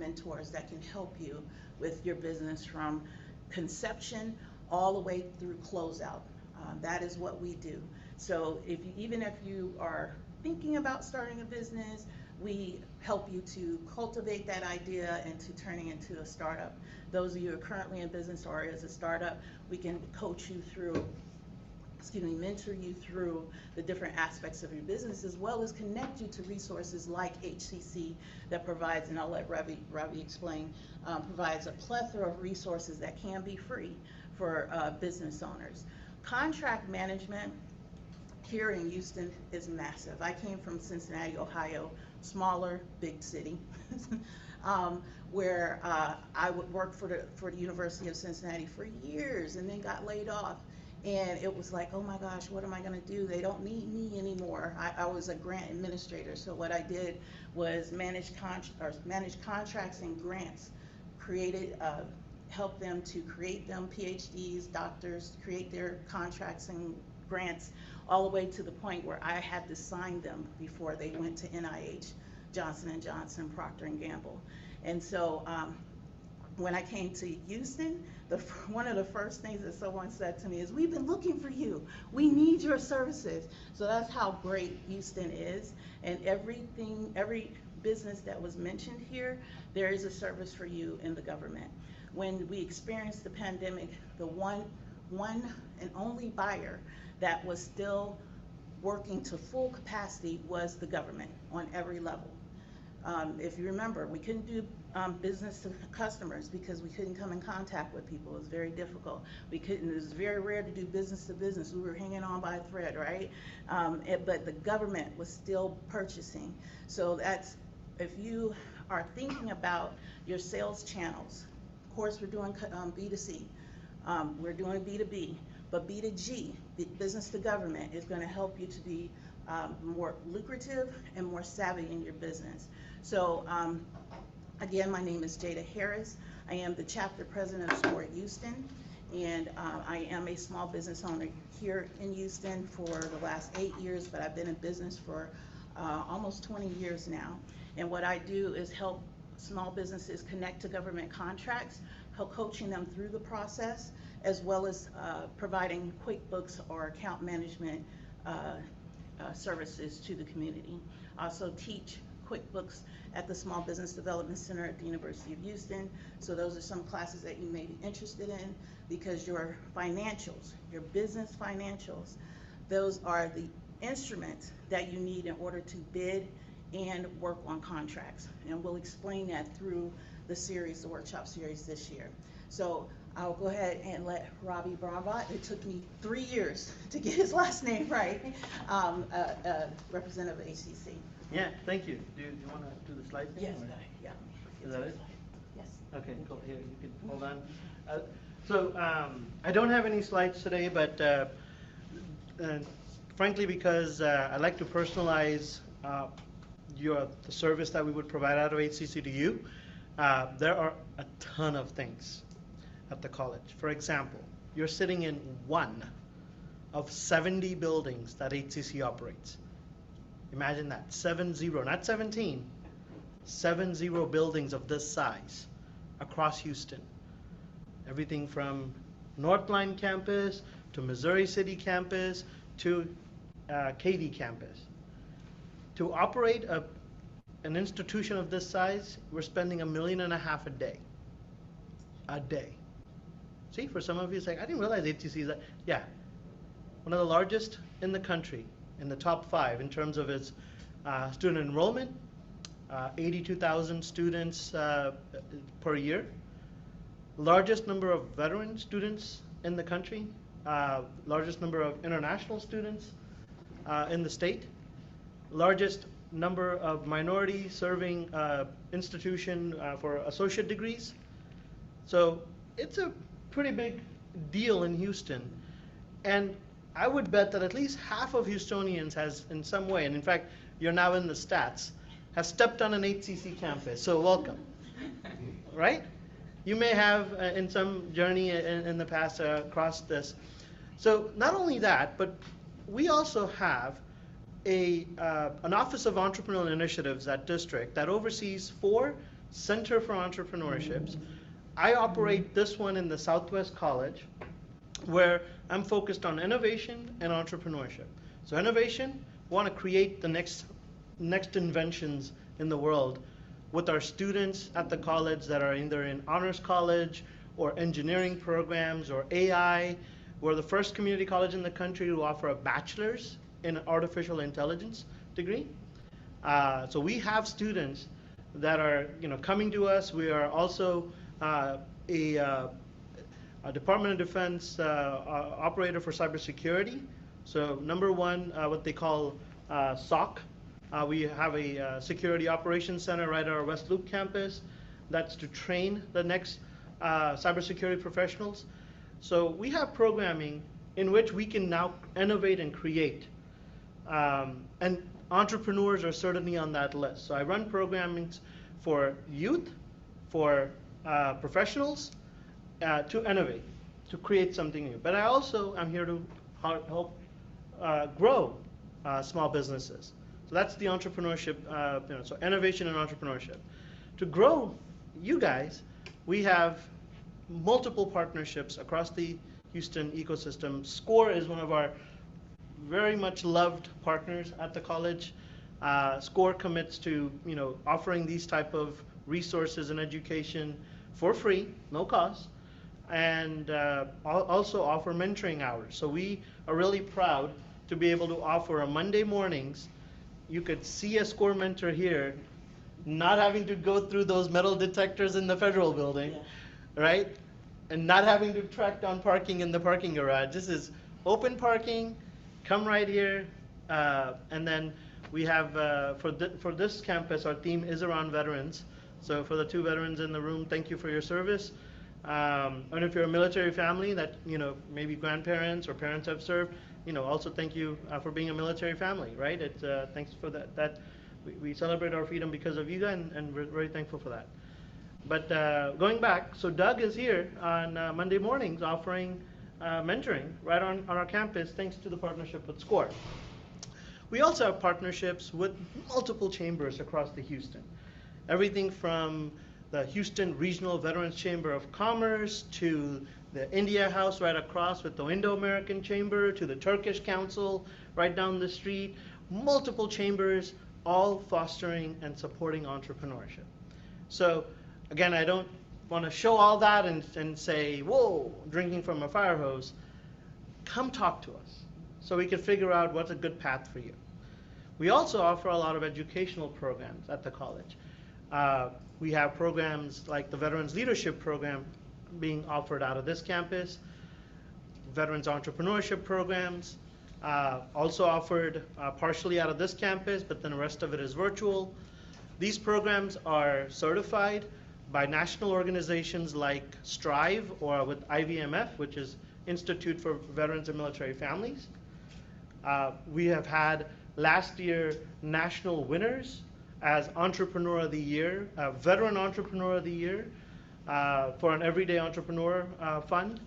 mentors that can help you with your business from conception all the way through closeout. That is what we do. So even if you are thinking about starting a business, we help you to cultivate that idea and to turning into a startup. Those of you who are currently in business or as a startup, we can coach you through, mentor you through the different aspects of your business, as well as connect you to resources like HCC that provides, and I'll let Ravi explain, provides a plethora of resources that can be free for business owners. Contract management here in Houston is massive. I came from Cincinnati, Ohio, smaller, big city, where I would work for the University of Cincinnati for years and then got laid off. And it was like, oh my gosh, what am I gonna do? They don't need me anymore. I was a grant administrator, so what I did was manage contracts and grants, help them to create them, PhDs, doctors, create their contracts and grants, all the way to the point where I had to sign them before they went to NIH, Johnson & Johnson, Procter & Gamble. And so when I came to Houston, one of the first things that someone said to me is, we've been looking for you. We need your services. So that's how great Houston is. And every business that was mentioned here, there is a service for you in the government. When we experienced the pandemic, the one and only buyer that was still working to full capacity was the government on every level. If you remember, we couldn't do business to customers because we couldn't come in contact with people. It was very difficult. It was very rare to do business to business. We were hanging on by a thread, right? But the government was still purchasing. So if you are thinking about your sales channels, of course we're doing B2C, we're doing B2B, but B2G, business to government, is going to help you to be more lucrative and more savvy in your business. So again, my name is Jada Harris. I am the chapter president of Sport Houston, and I am a small business owner here in Houston for the last 8 years, but I've been in business for almost 20 years now. And what I do is help small businesses connect to government contracts, help coaching them through the process, as well as providing QuickBooks or account management services to the community. I also teach QuickBooks at the Small Business Development Center at the University of Houston. So those are some classes that you may be interested in, because your financials, your business financials, those are the instruments that you need in order to bid and work on contracts. And we'll explain that through the workshop series this year. So I'll go ahead and let Ravi Brahmat, it took me 3 years to get his last name right, representative of HCC. Yeah, thank you. Do you want to do the slide thing? Yes, yeah. Is that it? Yes. Okay, cool. Here, you can hold on. I don't have any slides today, but frankly, because I like to personalize the service that we would provide out of HCC to you, there are a ton of things at the college. For example, you're sitting in one of 70 buildings that HCC operates. Imagine that, 70, not 17, 70 buildings of this size across Houston. Everything from Northline campus to Missouri City campus to Katy campus. To operate an institution of this size, we're spending $1.5 million a day. A day. See, for some of you, it's like, I didn't realize HCC is that. Yeah, one of the largest in the country, in the top 5 in terms of its student enrollment, 82,000 students per year. Largest number of veteran students in the country, largest number of international students in the state, largest number of minority serving institution for associate degrees. So it's a pretty big deal in Houston. And I would bet that at least half of Houstonians has in some way, and in fact, you're now in the stats, has stepped on an HCC campus. So welcome, right? You may have in some journey in the past crossed this. So not only that, but we also have an Office of Entrepreneurial Initiatives at District that oversees 4 Center for Entrepreneurships. I operate this one in the Southwest College, where I'm focused on innovation and entrepreneurship. So innovation, we want to create the next inventions in the world with our students at the college that are either in honors college or engineering programs or AI. We're the first community college in the country to offer a bachelor's in artificial intelligence degree. So we have students that are coming to us. We are also a Department of Defense operator for cybersecurity. So number one, what they call SOC. We have a security operations center right at our West Loop campus. That's to train the next cybersecurity professionals. So we have programming in which we can now innovate and create. And entrepreneurs are certainly on that list. So I run programming for youth, for professionals, to innovate, to create something new. But I also am here to help grow small businesses. So that's the entrepreneurship, so innovation and entrepreneurship. To grow you guys, we have multiple partnerships across the Houston ecosystem. SCORE is one of our very much loved partners at the college. SCORE commits to offering these type of resources and education for free, no cost, and also offer mentoring hours. So we are really proud to be able to offer on Monday mornings. You could see a SCORE mentor here, not having to go through those metal detectors in the federal building, right? And not having to track down parking in the parking garage. This is open parking. Come right here, and then we have for this campus, our theme is around veterans. So for the 2 veterans in the room, thank you for your service. And if you're a military family that maybe grandparents or parents have served, also thank you for being a military family, right? It's thanks for that. We celebrate our freedom because of you, and we're very thankful for that. But going back, so Doug is here on Monday mornings offering mentoring right on our campus, thanks to the partnership with SCORE. We also have partnerships with multiple chambers across the Houston. Everything from the Houston Regional Veterans Chamber of Commerce to the India House right across with the Indo-American Chamber to the Turkish Council right down the street. Multiple chambers, all fostering and supporting entrepreneurship. So again, I don't want to show all that and say, whoa, drinking from a fire hose. Come talk to us so we can figure out what's a good path for you. We also offer a lot of educational programs at the college. We have programs like the Veterans Leadership Program being offered out of this campus, Veterans Entrepreneurship Programs, also offered partially out of this campus, but then the rest of it is virtual. These programs are certified by national organizations like STRIVE or with IVMF, which is Institute for Veterans and Military Families. We have had last year national winners as Entrepreneur of the Year, Veteran Entrepreneur of the Year for an Everyday Entrepreneur Fund,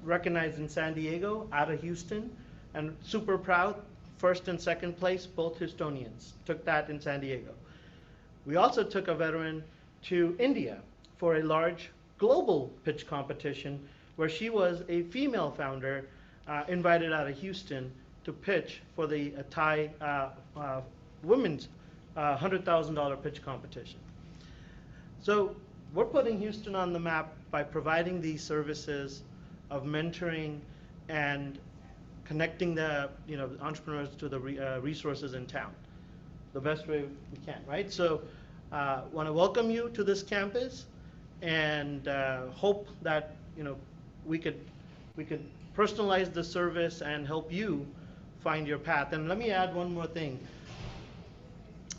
recognized in San Diego, out of Houston, and super proud, first and second place, both Houstonians took that in San Diego. We also took a veteran to India for a large global pitch competition where she was a female founder invited out of Houston to pitch for the Thai women's $100,000 pitch competition. So we're putting Houston on the map by providing these services of mentoring and connecting the entrepreneurs to the resources in town the best way we can, right? So want to welcome you to this campus and hope that we could personalize the service and help you find your path. And let me add one more thing.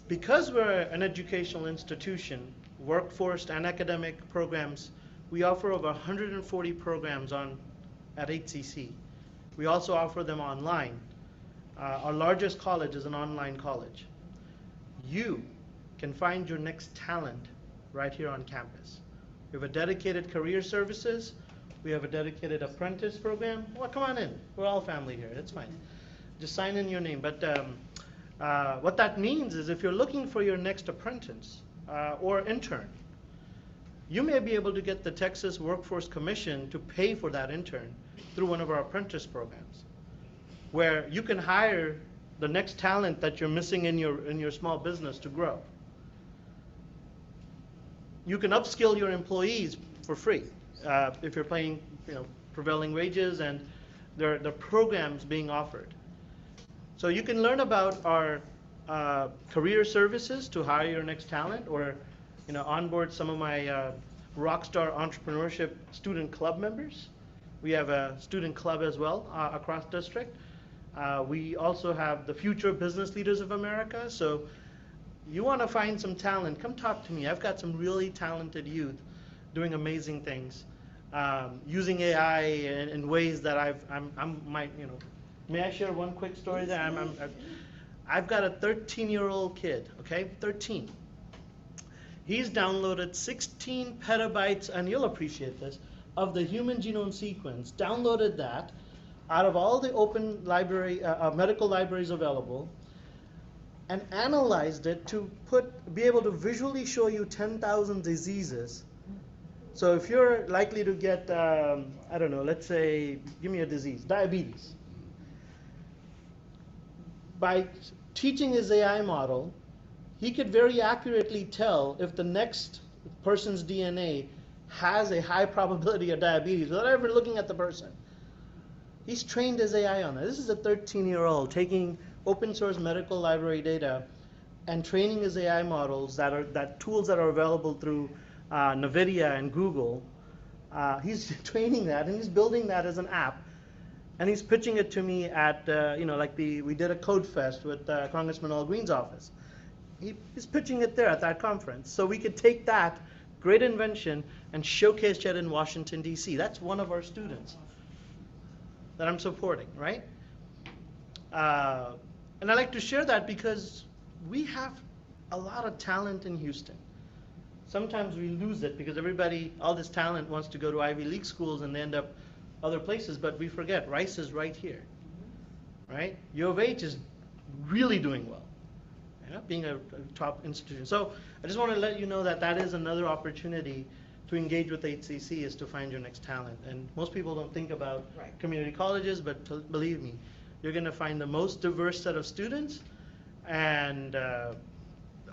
Because we're an educational institution, workforce and academic programs, we offer over 140 programs at HCC. We also offer them online. Our largest college is an online college. You can find your next talent right here on campus. We have a dedicated career services. We have a dedicated apprentice program. Well, come on in. We're all family here. It's fine. Just sign in your name. But what that means is if you're looking for your next apprentice, or intern. You may be able to get the Texas Workforce Commission to pay for that intern through one of our apprentice programs, where you can hire the next talent that you're missing in your small business to grow. You can upskill your employees for free if you're paying, prevailing wages, and there are programs being offered. So you can learn about our career services to hire your next talent, or onboard some of my Rockstar Entrepreneurship Student Club members. We have a student club as well across district. We also have the Future Business Leaders of America. So you want to find some talent, come talk to me. I've got some really talented youth doing amazing things, using AI in ways that may I share one quick story there? I've got a 13-year-old kid, okay, 13. He's downloaded 16 petabytes, and you'll appreciate this, of the human genome sequence, downloaded that out of all the open library, medical libraries available, and analyzed it to be able to visually show you 10,000 diseases. So if you're likely to get, I don't know, let's say, give me a disease, diabetes. By teaching his AI model, he could very accurately tell if the next person's DNA has a high probability of diabetes without ever looking at the person. He's trained his AI on that. This is a 13-year-old taking open source medical library data and training his AI models tools that are available through NVIDIA and Google. He's training that, and he's building that as an app. And he's pitching it to me at, we did a code fest with Congressman Al Green's office. He's pitching it there at that conference. So we could take that great invention and showcase it in Washington, D.C. That's one of our students that I'm supporting, right? And I like to share that because we have a lot of talent in Houston. Sometimes we lose it because all this talent wants to go to Ivy League schools and they end up other places, but we forget Rice is right here, right? U of H is really doing well, being a top institution. So I just want to let you know that is another opportunity to engage with HCC, is to find your next talent. And most people don't think about community colleges, but believe me, you're going to find the most diverse set of students and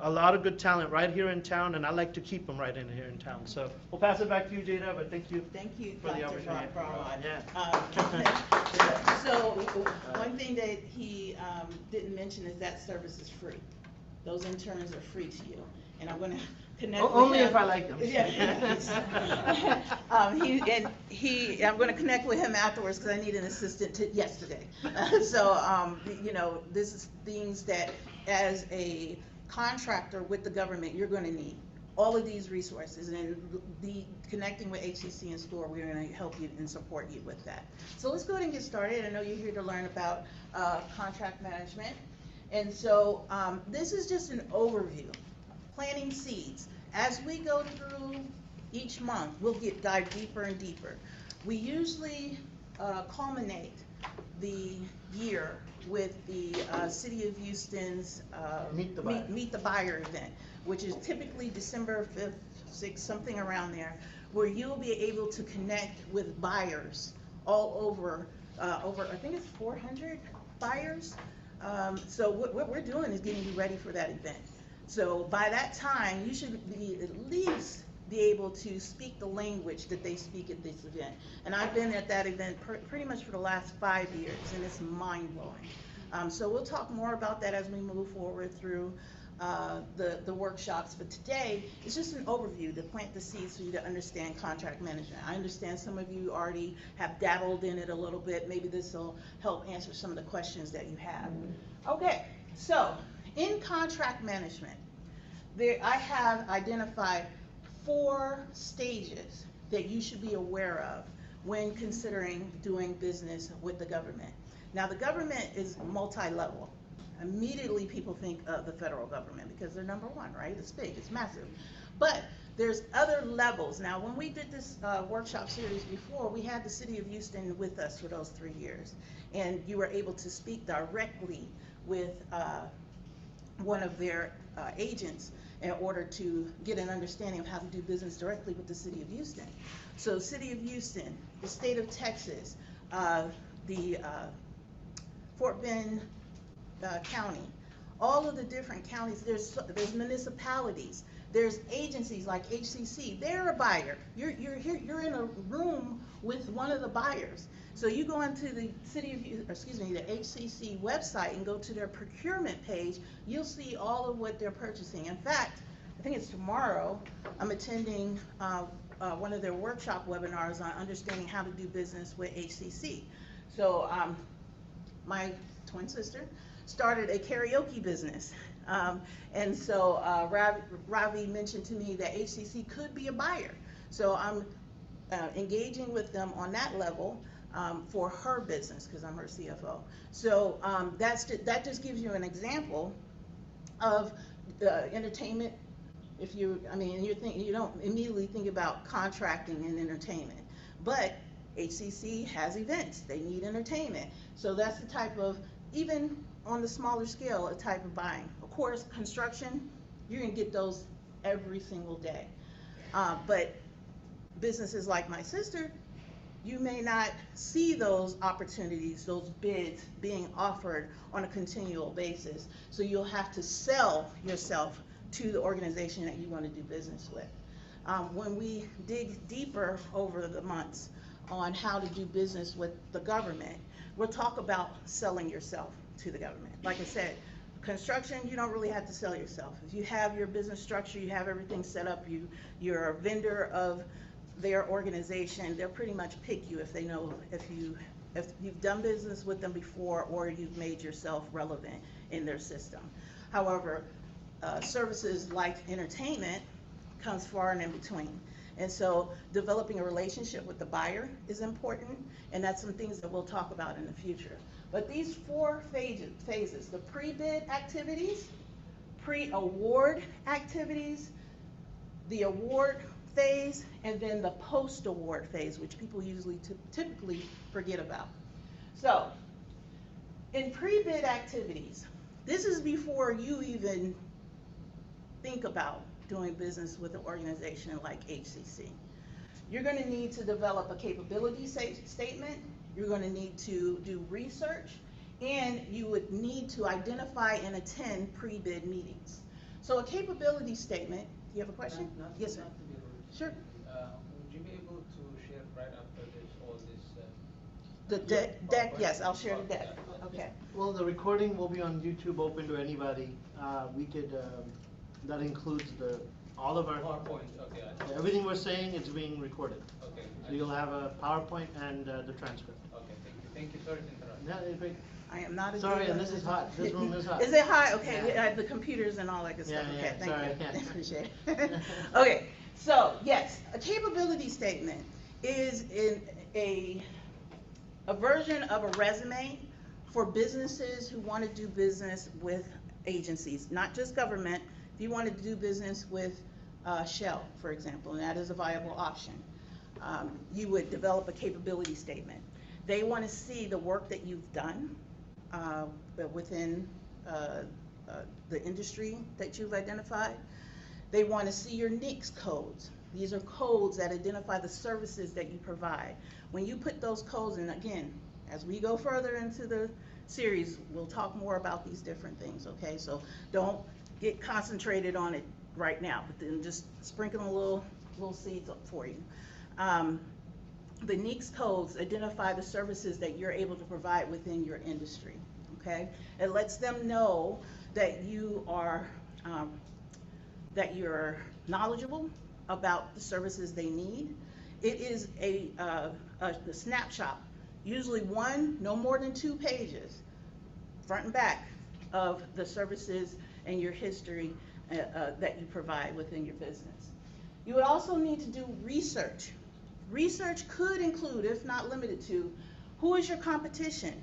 a lot of good talent right here in town, and I like to keep them right in here in town. So we'll pass it back to you, Jada, but thank you. Thank you, for the Dr. opportunity. Brown. Yeah. So one thing that he didn't mention is that service is free. Those interns are free to you, and I'm going to connect with only him. if I like them. Yeah. I'm going to connect with him afterwards because I need an assistant yesterday. So this is things that as a contractor with the government you're going to need. All of these resources, and connecting with HCC and SCORE, we're going to help you and support you with that. So let's go ahead and get started. I know you're here to learn about contract management. And so this is just an overview, planting seeds. As we go through each month, we'll dive deeper and deeper. We usually culminate the year with the City of Houston's Meet the Buyer event, which is typically December 5th, 6th, something around there, where you'll be able to connect with buyers all over, I think it's 400 buyers. So what we're doing is getting you ready for that event. So by that time, you should at least be able to speak the language that they speak at this event. And I've been at that event pretty much for the last 5 years, and it's mind-blowing. So we'll talk more about that as we move forward through the workshops. But today, it's just an overview to plant the seeds for you to understand contract management. I understand some of you already have dabbled in it a little bit. Maybe this will help answer some of the questions that you have. Okay, so in contract management, I have identified 4 stages that you should be aware of when considering doing business with the government. Now, the government is multi-level. Immediately people think of the federal government because they're number one, right? It's big, it's massive. But there's other levels. Now, when we did this workshop series before, we had the City of Houston with us for those 3 years. And you were able to speak directly with one of their agents in order to get an understanding of how to do business directly with the city of Houston. So city of Houston, the state of Texas, the Fort Bend County, all of the different counties, there's municipalities, there's agencies like HCC, they're a buyer. You're here, you're in a room with one of the buyers. So you go into the the HCC website and go to their procurement page, you'll see all of what they're purchasing. In fact, I think it's tomorrow, I'm attending one of their workshop webinars on understanding how to do business with HCC. So my twin sister started a karaoke business. And so Ravi mentioned to me that HCC could be a buyer. So I'm engaging with them on that level for her business, because I'm her CFO. So that just gives you an example of entertainment. If you, I mean, you don't immediately think about contracting and entertainment, but HCC has events, they need entertainment. So that's the type of, even on the smaller scale, a type of buying. Of course, construction, you're gonna get those every single day. But businesses like my sister, you may not see those opportunities, those bids being offered on a continual basis. So you'll have to sell yourself to the organization that you want to do business with. When we dig deeper over the months on how to do business with the government, we'll talk about selling yourself to the government. Like I said, construction, you don't really have to sell yourself. If you have your business structure, you have everything set up, you're a vendor of their organization, they'll pretty much pick you if they know if you've done business with them before or you've made yourself relevant in their system. However, services like entertainment comes far and in between. And so developing a relationship with the buyer is important, and that's some things that we'll talk about in the future. But these 4 phases, the pre-bid activities, pre-award activities, the award phase, and then the post-award phase, which people usually typically forget about. So in pre-bid activities, this is before you even think about doing business with an organization like HCC. You're going to need to develop a capability statement, you're going to need to do research, and you would need to identify and attend pre-bid meetings. So a capability statement, do you have a question? Yes, sir. Sure. Would you be able to share right after this all this? The deck, yes, I'll share the deck. Okay. Well, the recording will be on YouTube, open to anybody. We could, that includes all of our PowerPoint, okay. everything we're saying is being recorded. Okay. So you'll have a PowerPoint and the transcript. Okay, thank you. Thank you. Sorry to interrupt. Yeah, it's great. I am not a Sorry, good and this is hot. This room is hot. Is it hot? Okay, Yeah. the computers and all that good stuff. Yeah, Okay, yeah, thank sorry, you. I can't. Appreciate it. Okay, so yes, a capability statement is a version of a resume for businesses who want to do business with agencies, not just government. If you want to do business with Shell, for example, and that is a viable option, you would develop a capability statement. They want to see the work that you've done within the industry that you've identified. They want to see your NICS codes. These are codes that identify the services that you provide. When you put those codes in, again, as we go further into the series, we'll talk more about these different things, okay? So don't get concentrated on it right now, but then just sprinkle a little seeds up for you. The NICS codes identify the services that you're able to provide within your industry, okay? It lets them know that you are, that you're knowledgeable about the services they need. It is a snapshot, usually no more than 2 pages, front and back, of the services and your history that you provide within your business. You would also need to do research. Research could include, if not limited to, who is your competition?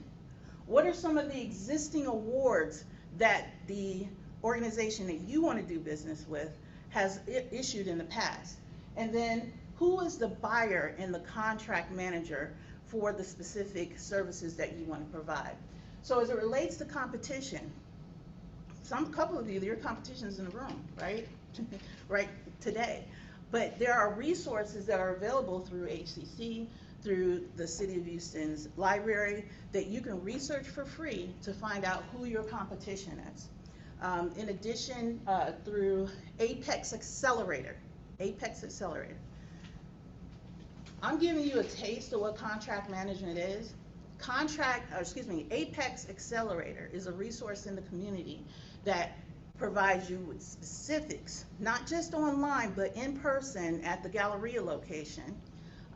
What are some of the existing awards that the organization that you want to do business with has issued in the past? And then who is the buyer and the contract manager for the specific services that you want to provide? So as it relates to competition, couple of you, your competition's in the room, right? right today. But there are resources that are available through HCC, through the City of Houston's library, that you can research for free to find out who your competition is. In addition, through Apex Accelerator, Apex Accelerator. I'm giving you a taste of what contract management is. Apex Accelerator is a resource in the community that provides you with specifics, not just online, but in person at the Galleria location,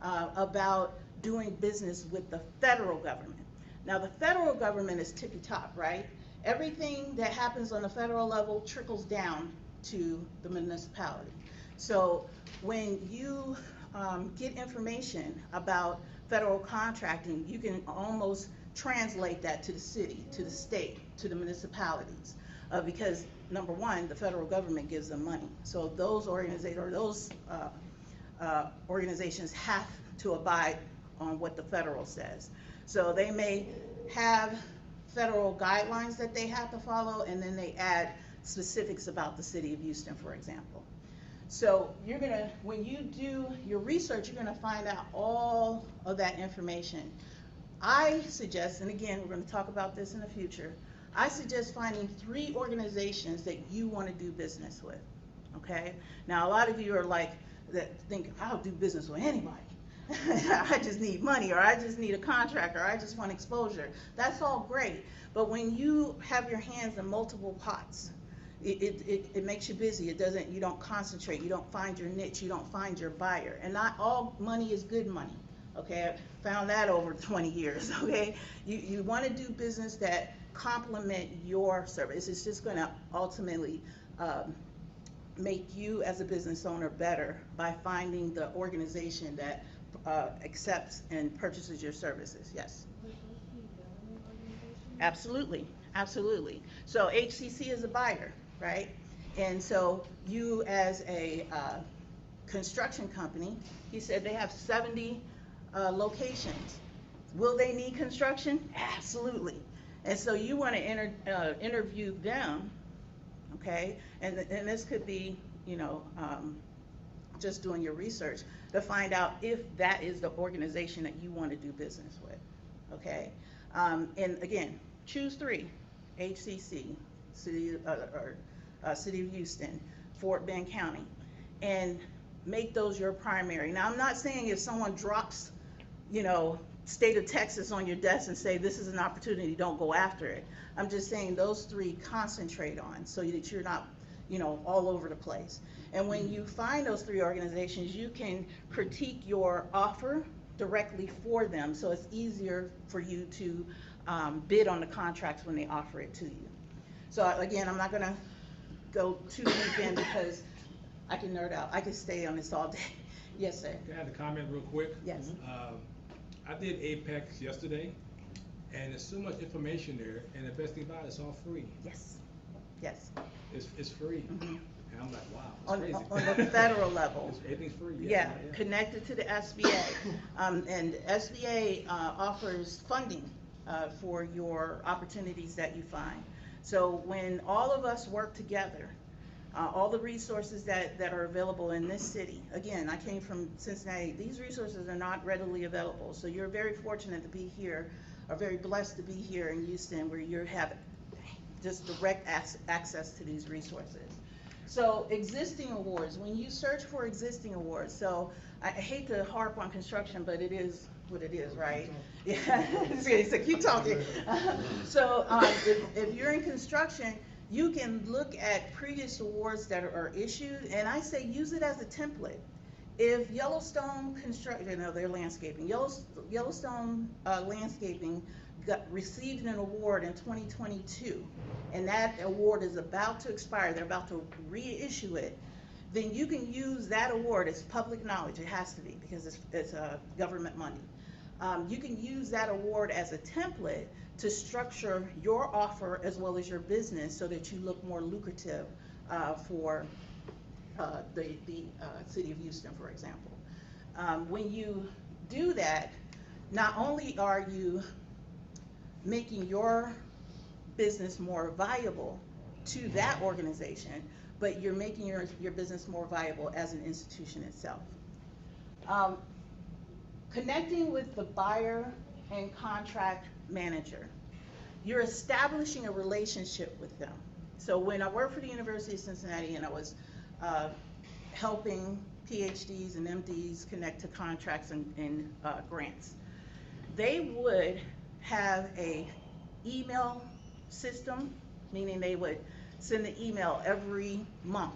about doing business with the federal government. Now, the federal government is tippy top, right? Everything that happens on the federal level trickles down to the municipality. So when you get information about federal contracting, you can almost translate that to the city, to the state, to the municipalities, because number one, the federal government gives them money. So those organizations have to abide on what the federal says. So they may have federal guidelines that they have to follow, and then they add specifics about the city of Houston, for example. So when you do your research, you're gonna find out all of that information. I suggest, and again, we're gonna talk about this in the future, I suggest finding 3 organizations that you wanna do business with, okay? Now, a lot of you are like, that think, I'll do business with anybody. I just need money, or I just need a contract, or I just want exposure. That's all great, but when you have your hands in multiple pots, it makes you busy. You don't concentrate, you don't find your niche, you don't find your buyer. And not all money is good money, okay? I've found that over 20 years, okay? You wanna do business that complement your service. It's just gonna ultimately make you as a business owner better by finding the organization that accepts and purchases your services. Yes. Absolutely, absolutely. So HCC is a buyer, right? And so you as a construction company, he said they have 70 locations. Will they need construction? Absolutely. And so you want to interview them, okay? And this could be, just doing your research to find out if that is the organization that you want to do business with, okay? And again, choose 3: HCC, City of Houston, Fort Bend County, and make those your primary. Now, I'm not saying if someone drops, state of Texas on your desk and say this is an opportunity, don't go after it. I'm just saying those 3 concentrate on, so that you're not, all over the place. And when you find those 3 organizations, you can critique your offer directly for them, so it's easier for you to bid on the contracts when they offer it to you. So again, I'm not gonna go too deep in because I can nerd out. I can stay on this all day. Yes, sir. Can I have a comment real quick? Yes. I did Apex yesterday, and there's so much information there, and the best thing about it, it's all free. Yes. Yes. It's free. Mhm. And I'm like, wow, it's On crazy. the federal level. Everything's free. Yeah, connected to the SBA. And SBA offers funding for your opportunities that you find. So when all of us work together, all the resources that are available in this city, again, I came from Cincinnati, these resources are not readily available. So you're very fortunate to be here, or very blessed to be here in Houston, where you have just direct access to these resources. So existing awards, when you search for existing awards, so I hate to harp on construction, but it is what it is, right? Yeah, so keep talking. So if you're in construction, you can look at previous awards that are issued, and I say use it as a template. If Yellowstone they're landscaping, Yellowstone Landscaping received an award in 2022, and that award is about to expire, they're about to reissue it, then you can use that award. It's public knowledge, it has to be, because it's government money. You can use that award as a template to structure your offer as well as your business so that you look more lucrative for the city of Houston, for example. When you do that, not only are you making your business more valuable to that organization, but you're making your business more viable as an institution itself. Connecting with the buyer and contract manager. You're establishing a relationship with them. So when I worked for the University of Cincinnati and I was helping PhDs and MDs connect to contracts and grants, they would have a email system, meaning they would send an email every month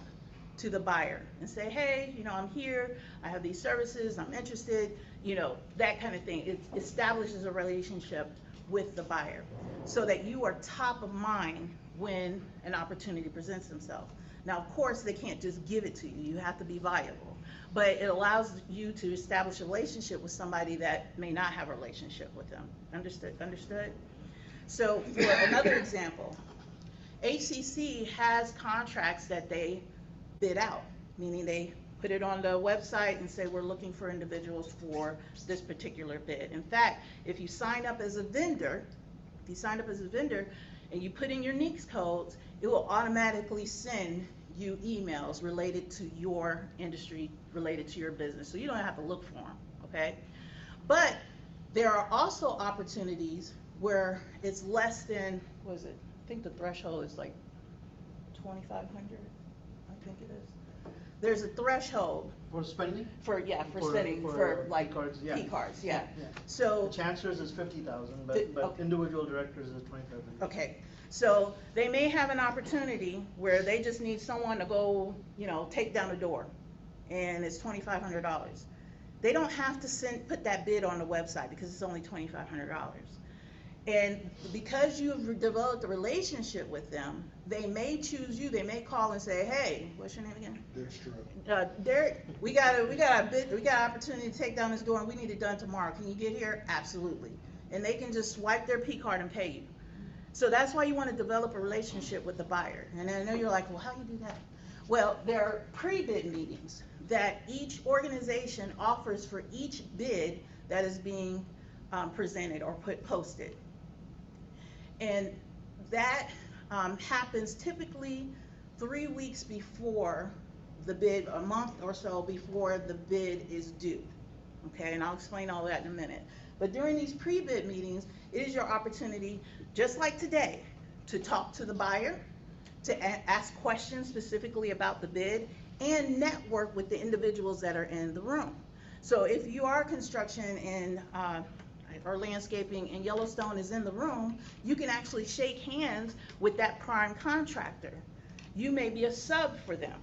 to the buyer and say, hey, I'm here, I have these services, I'm interested, that kind of thing. It establishes a relationship with the buyer so that you are top of mind when an opportunity presents themselves. Now, of course, they can't just give it to you. You have to be viable. But it allows you to establish a relationship with somebody that may not have a relationship with them. Understood? So for another example, HCC has contracts that they bid out, meaning they put it on the website and say, we're looking for individuals for this particular bid. In fact, if you sign up as a vendor, and you put in your NEICS codes, it will automatically send you emails related to your industry, related to your business. So you don't have to look for them, okay? But there are also opportunities where it's less than, what is it? I think the threshold is like 2,500, I think it is. There's a threshold. For spending? For spending, for like P-cards, yeah. P-cards, yeah. Yeah. So. The chancellor's is 50,000, but Okay. individual directors is 2,500. Okay, so they may have an opportunity where they just need someone to go, take down a door, and it's $2,500. They don't have to put that bid on the website because it's only $2,500. And because you've developed a relationship with them, they may choose you. They may call and say, "Hey, what's your name again?" Derek, we got an opportunity to take down this door, and we need it done tomorrow. Can you get here? Absolutely. And they can just swipe their P card and pay you. So that's why you want to develop a relationship with the buyer. And I know you're like, well, how do you do that? Well, there are pre-bid meetings that each organization offers for each bid that is being presented or posted. And that happens typically 3 weeks before the bid, a month or so before the bid is due. Okay, and I'll explain all that in a minute. But during these pre-bid meetings, it is your opportunity, just like today, to talk to the buyer, to ask questions specifically about the bid, and network with the individuals that are in the room. So if you are construction and or landscaping and Yellowstone is in the room, you can actually shake hands with that prime contractor. You may be a sub for them.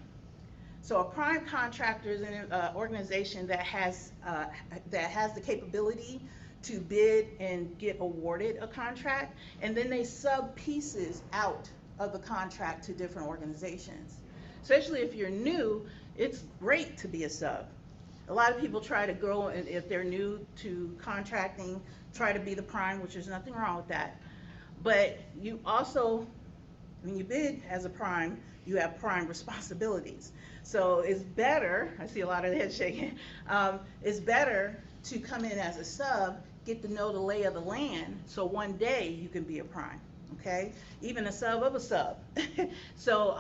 So a prime contractor is an organization that has the capability to bid and get awarded a contract, and then they sub pieces out of the contract to different organizations. Especially if you're new, it's great to be a sub. A lot of people try to go, and if they're new to contracting, try to be the prime, which there's nothing wrong with that. But you also, when you bid as a prime, you have prime responsibilities. So it's better, I see a lot of heads shaking, it's better to come in as a sub, get to know the lay of the land, so one day you can be a prime, okay? Even a sub of a sub. So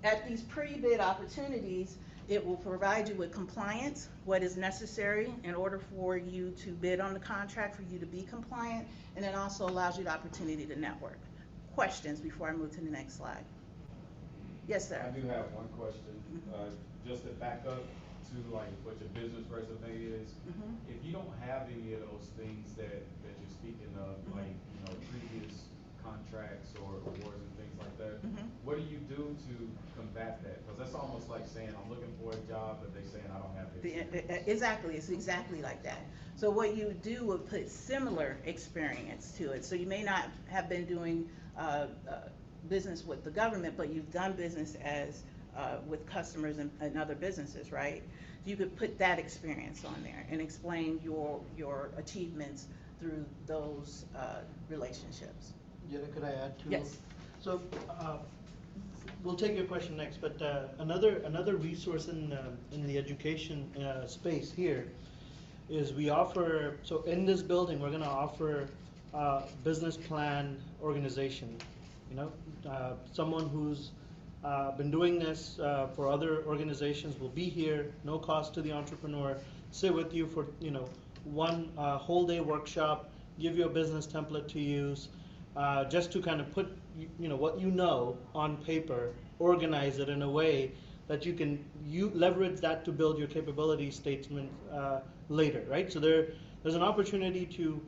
at these pre-bid opportunities, it will provide you with compliance, what is necessary in order for you to bid on the contract, for you to be compliant, and it also allows you the opportunity to network. Questions before I move to the next slide? Yes, sir. I do have one question. Just to back up to like what your business resume is, if you don't have any of those things that you're speaking of, like previous contracts or awards and things like that, what do you do to combat that? Because that's almost like saying I'm looking for a job, but they're saying I don't have it. Exactly, it's exactly like that. So what you do would put similar experience to it. So you may not have been doing business with the government, but you've done business as with customers and other businesses, right? You could put that experience on there and explain your achievements through those relationships. Jada, could I add to? Yes. So we'll take your question next, but another resource in the education space here is we offer, so in this building we're going to offer business plan organization, someone who's Been doing this for other organizations. Will be here, no cost to the entrepreneur. Sit with you for one whole day workshop. Give you a business template to use, just to kind of put what you know on paper, organize it in a way that you can leverage that to build your capability statement later, right? So there's an opportunity to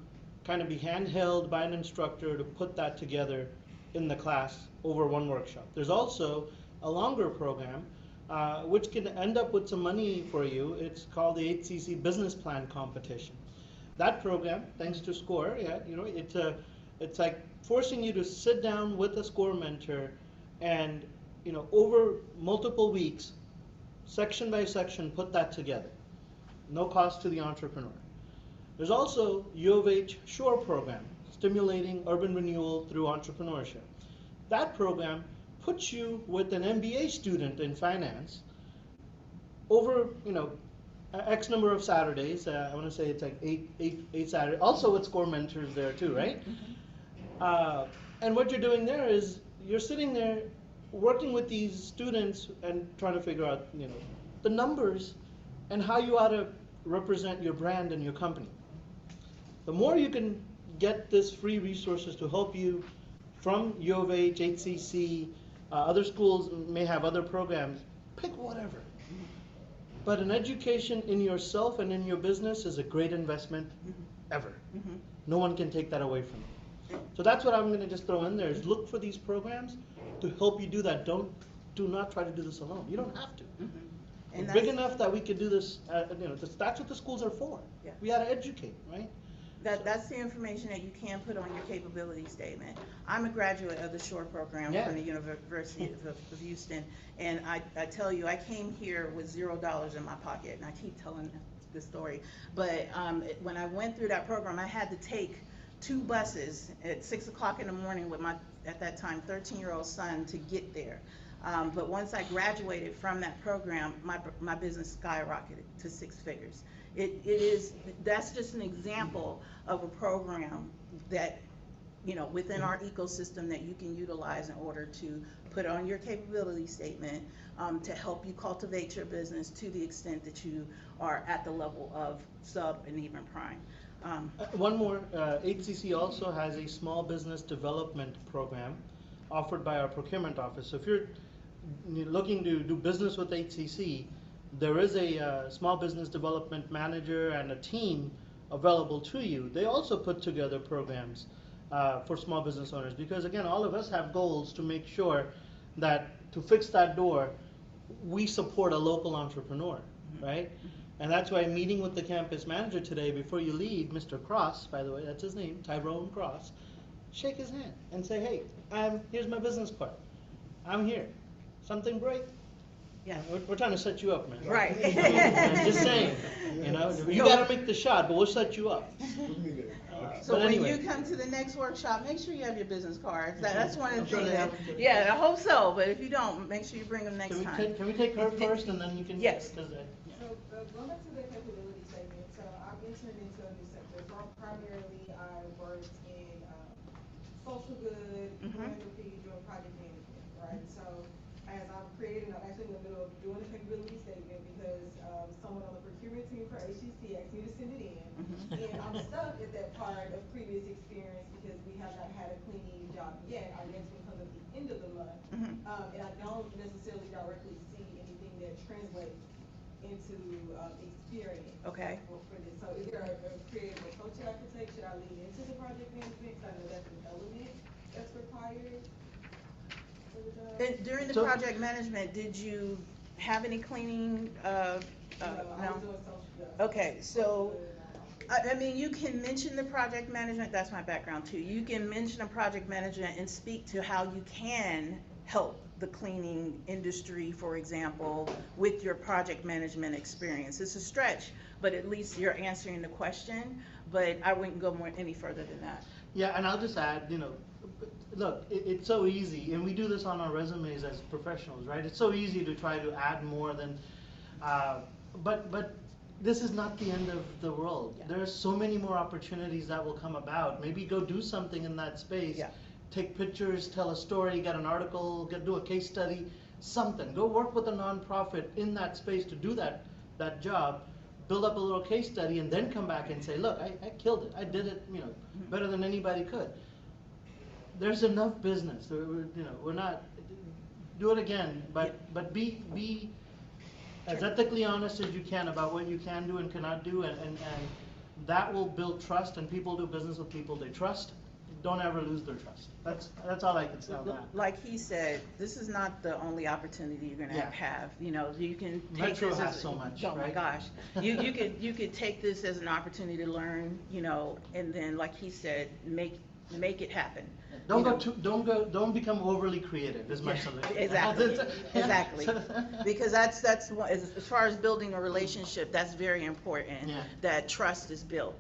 kind of be handheld by an instructor to put that together in the class over one workshop. There's also a longer program which can end up with some money for you. It's called the HCC Business Plan Competition. That program, thanks to SCORE, it's like forcing you to sit down with a SCORE mentor and over multiple weeks, section by section, put that together. No cost to the entrepreneur. There's also U of H SHORE program, Stimulating Urban Renewal Through Entrepreneurship. That program puts you with an MBA student in finance over X number of Saturdays. I want to say it's like eight Saturdays. Also with SCORE mentors there too, right? And what you're doing there is you're sitting there working with these students and trying to figure out the numbers and how you ought to represent your brand and your company. The more you can get this free resources to help you from U of H, HCC, other schools may have other programs, pick whatever. But an education in yourself and in your business is a great investment ever. No one can take that away from you. So that's what I'm going to just throw in there is look for these programs to help you do that. Do not try to do this alone. You don't have to. And It's big enough that we could do this. That's what the schools are for. Yeah. We got to educate, right? That's the information that you can put on your capability statement. I'm a graduate of the SHORE program Yeah. from the University of Houston, and I tell you, I came here with $0 in my pocket, and I keep telling the story. But when I went through that program, I had to take 2 buses at 6 o'clock in the morning with my, at that time, 13-year-old son to get there. But once I graduated from that program, my business skyrocketed to 6 figures. That's just an example of a program that, within our ecosystem that you can utilize in order to put on your capability statement to help you cultivate your business to the extent that you are at the level of sub and even prime. One more, HCC also has a small business development program offered by our procurement office. So if you're looking to do business with HCC, there is a small business development manager and a team available to you. They also put together programs for small business owners because, again, all of us have goals to make sure that to fix that door, we support a local entrepreneur, right? And that's why meeting with the campus manager today, before you leave, Mr. Cross, by the way, that's his name, Tyrone Cross, shake his hand and say, hey, here's my business card. I'm here. Something break? Yeah. We're trying to set you up, man. Right. I'm just saying, you got to make the shot, but we'll set you up. So But anyway. when you come to the next workshop, make sure you have your business cards. That's one of I'm the sure things. they have them. Yeah, I hope so. But if you don't, make sure you bring them next time. Can we take her first and then you can? Yes. So, going back to the capability statement, so I'm entering into a new sector. Primarily, I worked in social good, philanthropy, doing project management, right? So, as I'm creating, I'm actually in the middle of doing a capability statement because someone on the procurement team for HCC asked me to send it in. And I'm stuck at that part of previous experience because we have not had a cleaning job yet. Our next one comes at the end of the month. And I don't necessarily directly see anything that translates into experience. Okay. For this. So is there a creative approach that I could take? Should I lean into the project management? Because I know that's an element that's required for the job. And during the So- project management, did you have any cleaning? I No. was doing social. Okay, so I mean, you can mention the project management. That's my background too. You can mention a project management and speak to how you can help the cleaning industry, for example, with your project management experience. It's a stretch, but at least you're answering the question. But I wouldn't go any further than that. Yeah, and I'll just add, look, it's so easy, and we do this on our resumes as professionals, right? It's so easy to try to add more than, but this is not the end of the world. Yeah. There are so many more opportunities that will come about. Maybe go do something in that space, Yeah. take pictures, tell a story, get an article, do a case study, something. Go work with a nonprofit in that space to do that job, build up a little case study, and then come back and say, look, I killed it. I did it, better than anybody could. There's enough business. We're not, do it again, but be as ethically honest as you can about what you can do and cannot do, and that will build trust, and people do business with people they trust. Don't ever lose their trust. That's all I can say on that. Like he said, this is not the only opportunity you're gonna Yeah. have. You can take Metro this has as, so much, oh my right? gosh. You could take this as an opportunity to learn, and then, like he said, make it happen. Don't become overly creative is my Yeah, solution. exactly. Because that's one, as far as building a relationship, that's very important. Yeah. That trust is built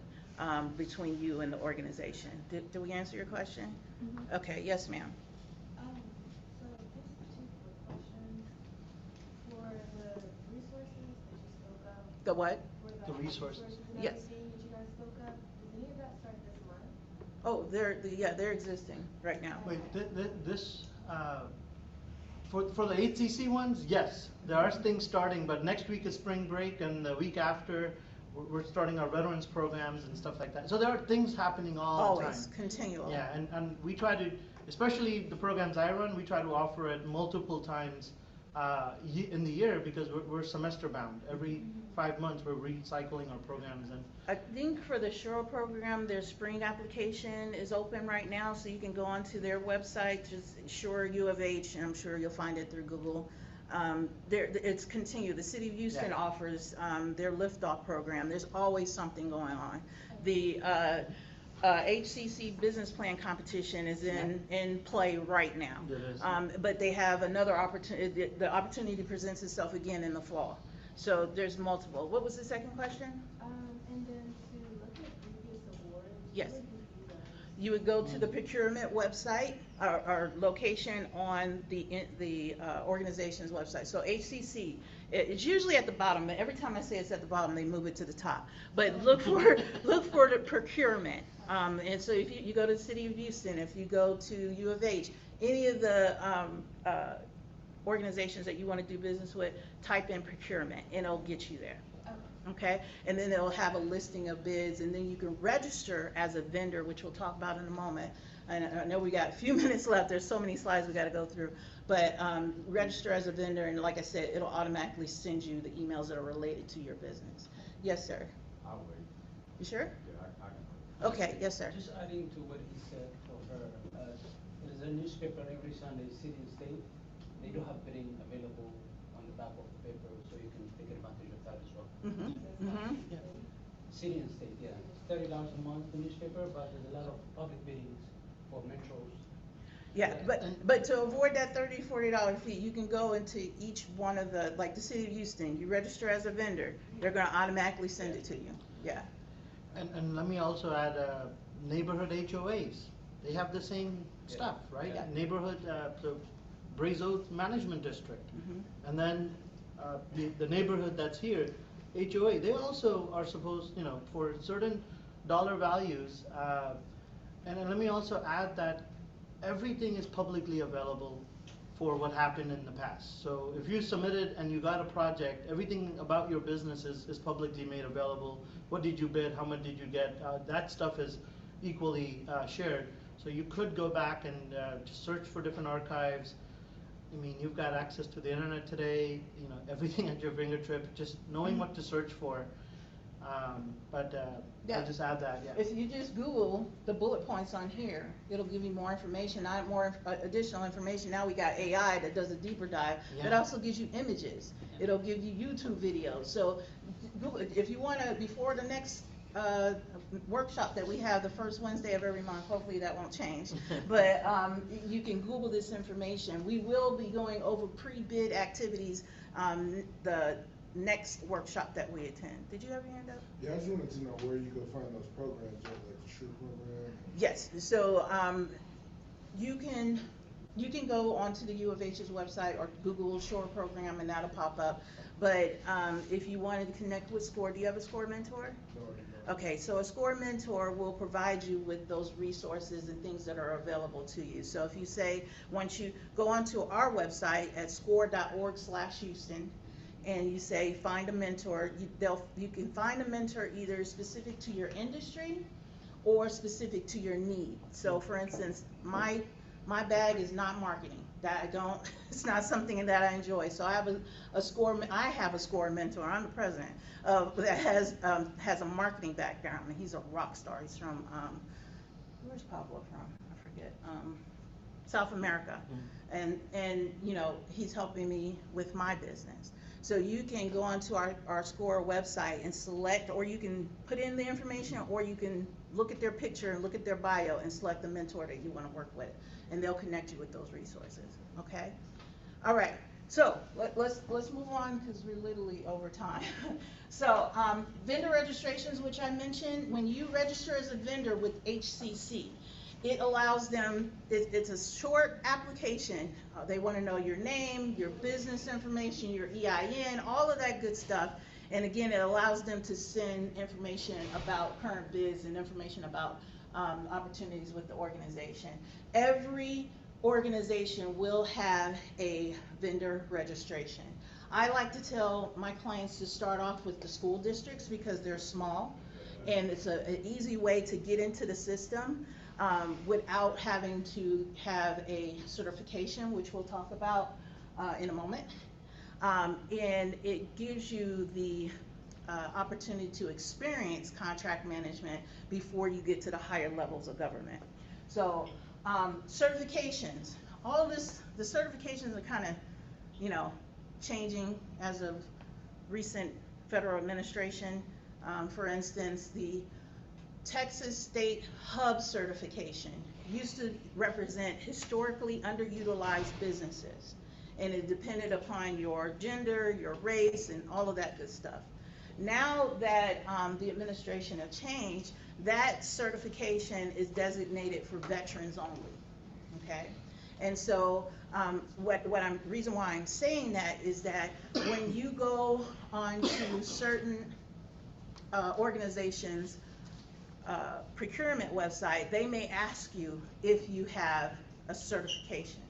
between you and the organization. Did we answer your question? Mhm. Okay, yes, ma'am. So just two quick questions. For the resources that you spoke of, The what? for The resources. and Yes. everything that you guys spoke of, does any of that start this month? Oh, they're existing right now. Wait, this, for the HCC ones, yes, there are things starting, but next week is spring break, and the week after, we're starting our veterans programs and stuff like that. So there are things happening all the time. Always, continual. Yeah, and we try to, especially the programs I run, we try to offer it multiple times in the year, because we're semester bound. Every 5 months, we're recycling our programs, and I think for the Shore program, their spring application is open right now, so you can go onto their website, just Shore U of H, and I'm sure you'll find it through Google. It's continued. The city of Houston Yeah. offers their liftoff program. There's always something going on. The HCC business plan competition is in play right now. It is. But they have another opportunity. The opportunity presents itself again in the fall. So there's multiple. What was the second question? And then to look at previous awards. Yes. What would you guys? You would go to the procurement website, or location on the organization's website. So HCC, it's usually at the bottom, but every time I say it's at the bottom, they move it to the top. But look for the procurement. And so if you go to the City of Houston, if you go to U of H, any of the organizations that you want to do business with, type in procurement, and it'll get you there. Okay, and then it'll have a listing of bids, and then you can register as a vendor, which we'll talk about in a moment. And I know we got a few minutes left. There's so many slides we got to go through, but register as a vendor, and like I said, it'll automatically send you the emails that are related to your business. Yes, sir. I'll wait. You sure? Yeah, I can wait. Okay. Yes, sir. Just adding to what he said for her, there's a newspaper every Sunday, City and State. They do have bidding available on the back of the paper, so you can take advantage of that as well. Mhm. Mhm. City and State, yeah. It's $30 a month, the newspaper, but there's a lot of public biddings for metros. Yeah, but to avoid that $30, $40 fee, you can go into each one of the, like the City of Houston, you register as a vendor, they're gonna automatically send it to you. Yeah. And let me also add, neighborhood HOAs. They have the same stuff, right? Yeah. Neighborhood, the Brazo Management District. Mhm. And then, the neighborhood that's here, HOA, they also are supposed, for certain dollar values. And then let me also add that everything is publicly available for what happened in the past. So if you submitted and you got a project, everything about your business is publicly made available. What did you bid? How much did you get? That stuff is equally shared. So you could go back and just search for different archives. I mean, you've got access to the internet today, everything at your fingertip, just knowing what to search for. Yeah. I'll just add that, yeah. If you just Google the bullet points on here, it'll give you more information, not more additional information. Now we got AI that does a deeper dive. It Yeah. also gives you images. It'll give you YouTube videos. So Google, if you wanna, before the next workshop that we have the first Wednesday of every month, hopefully that won't change. But you can Google this information. We will be going over pre-bid activities the next workshop that we attend. Did you have your hand up? Yeah, I just wanted to know where you can find those programs, like the SURE program. Yes, so you can go onto the U of H's website or Google Shore program, and that'll pop up. But if you wanted to connect with SCORE, do you have a SCORE mentor? No. Okay, so a SCORE mentor will provide you with those resources and things that are available to you. So if you say, once you go onto our website at score.org/Houston, and you say find a mentor, you can find a mentor either specific to your industry or specific to your need. So for instance, my bag is not marketing. That I don't, it's not something that I enjoy. So I have a SCORE mentor. I'm the president that has a marketing background, and he's a rock star. He's from where's Pablo from? I forget. South America, and you know, he's helping me with my business. So you can go onto our SCORE website and select, or you can put in the information, or you can look at their picture and look at their bio and select the mentor that you want to work with, and they'll connect you with those resources. Okay. All right. So let's move on because we're literally over time. So vendor registrations, which I mentioned, when you register as a vendor with HCC, it allows them, it's a short application. They want to know your name, your business information, your EIN, all of that good stuff. And again, it allows them to send information about current bids and information about opportunities with the organization. Every organization will have a vendor registration. I like to tell my clients to start off with the school districts because they're small, and it's an easy way to get into the system without having to have a certification, which we'll talk about in a moment. And it gives you the opportunity to experience contract management before you get to the higher levels of government. So certifications, all this, the certifications are kind of, you know, changing as of recent federal administration. For instance, the Texas State Hub certification used to represent historically underutilized businesses, and it depended upon your gender, your race, and all of that good stuff. Now that the administration have changed, that certification is designated for veterans only, okay? And so reason why I'm saying that is that when you go on to certain organizations' procurement website, they may ask you if you have a certification.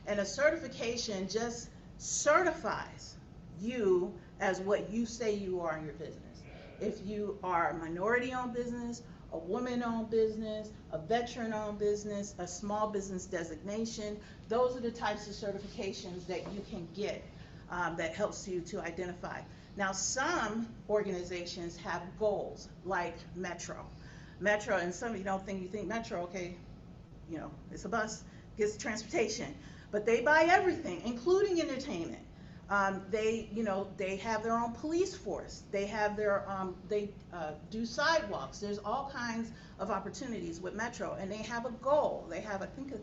And a certification just certifies you as what you say you are in your business. If you are a minority-owned business, a woman-owned business, a veteran-owned business, a small business designation, those are the types of certifications that you can get that helps you to identify. Now, some organizations have goals, like Metro. Metro, and some of you don't think, you think Metro, okay, you know, it's a bus, gets transportation, but they buy everything, including entertainment. They, you know, they have their own police force. They have their, they do sidewalks. There's all kinds of opportunities with Metro, and they have a goal. They have, I think, a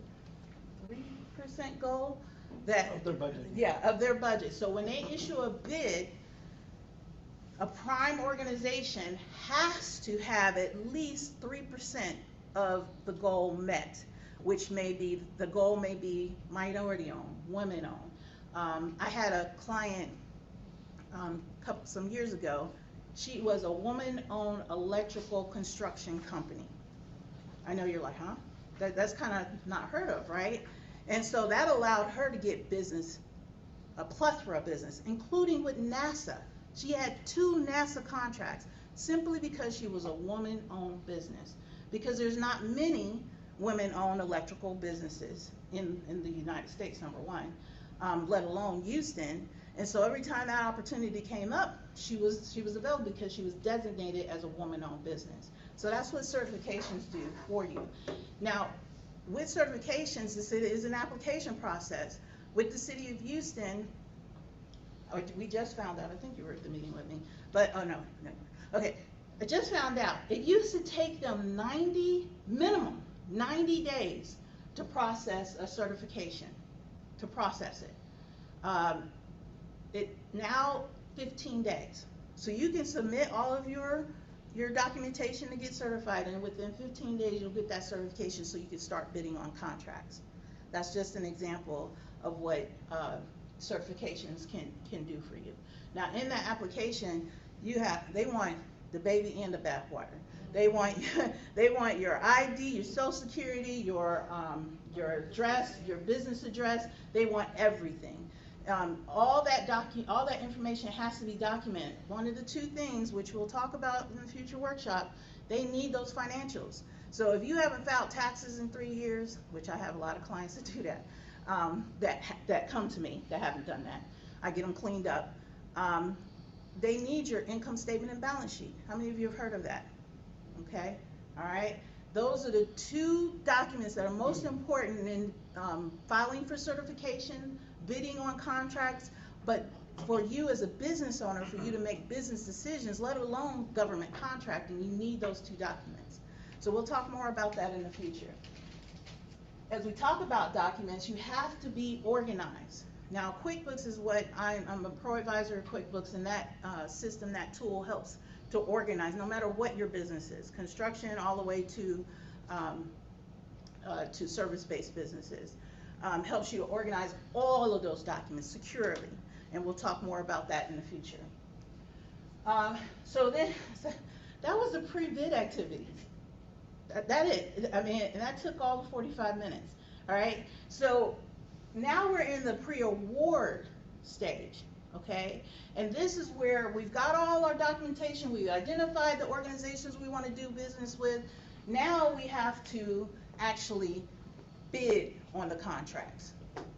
3% goal that Of their budget. Yeah, of their budget. So when they issue a bid, a prime organization has to have at least 3% of the goal met, which may be, the goal may be minority-owned, women-owned. I had a client some years ago. She was a woman-owned electrical construction company. I know you're like, huh? That's kind of not heard of, right? And so that allowed her to get business, a plethora of business, including with NASA. She had 2 NASA contracts simply because she was a woman-owned business. Because there's not many women-owned electrical businesses in the United States, number one, let alone Houston. And so every time that opportunity came up, she was available because she was designated as a woman-owned business. So that's what certifications do for you. Now, with certifications, it is an application process. With the city of Houston, we just found out, I think you were at the meeting with me, but, oh no. Okay, I just found out, it used to take them minimum 90 days to process a certification, to process it. Now 15 days. So you can submit all of your documentation to get certified, and within 15 days you'll get that certification so you can start bidding on contracts. That's just an example of what certifications can do for you. Now, in that application, they want the baby and the bathwater. They want they want your ID, your social security, your address, your business address. They want everything. All that information has to be documented. One of the two things, which we'll talk about in the future workshop, they need those financials. So if you haven't filed taxes in 3 years, which I have a lot of clients that do that, that come to me that haven't done that, I get them cleaned up. They need your income statement and balance sheet. How many of you have heard of that? Okay, all right. Those are the two documents that are most important in filing for certification, bidding on contracts, but for you as a business owner, for you to make business decisions, let alone government contracting, you need those two documents. So we'll talk more about that in the future. As we talk about documents, you have to be organized. Now, QuickBooks is what I'm a pro advisor of QuickBooks, and that system, that tool helps to organize no matter what your business is, construction all the way to service-based businesses. Helps you to organize all of those documents securely, and we'll talk more about that in the future. So that was the pre-bid activities. And that took all the 45 minutes, all right? So now we're in the pre-award stage, okay? And this is where we've got all our documentation, we've identified the organizations we want to do business with. Now we have to actually bid on the contracts,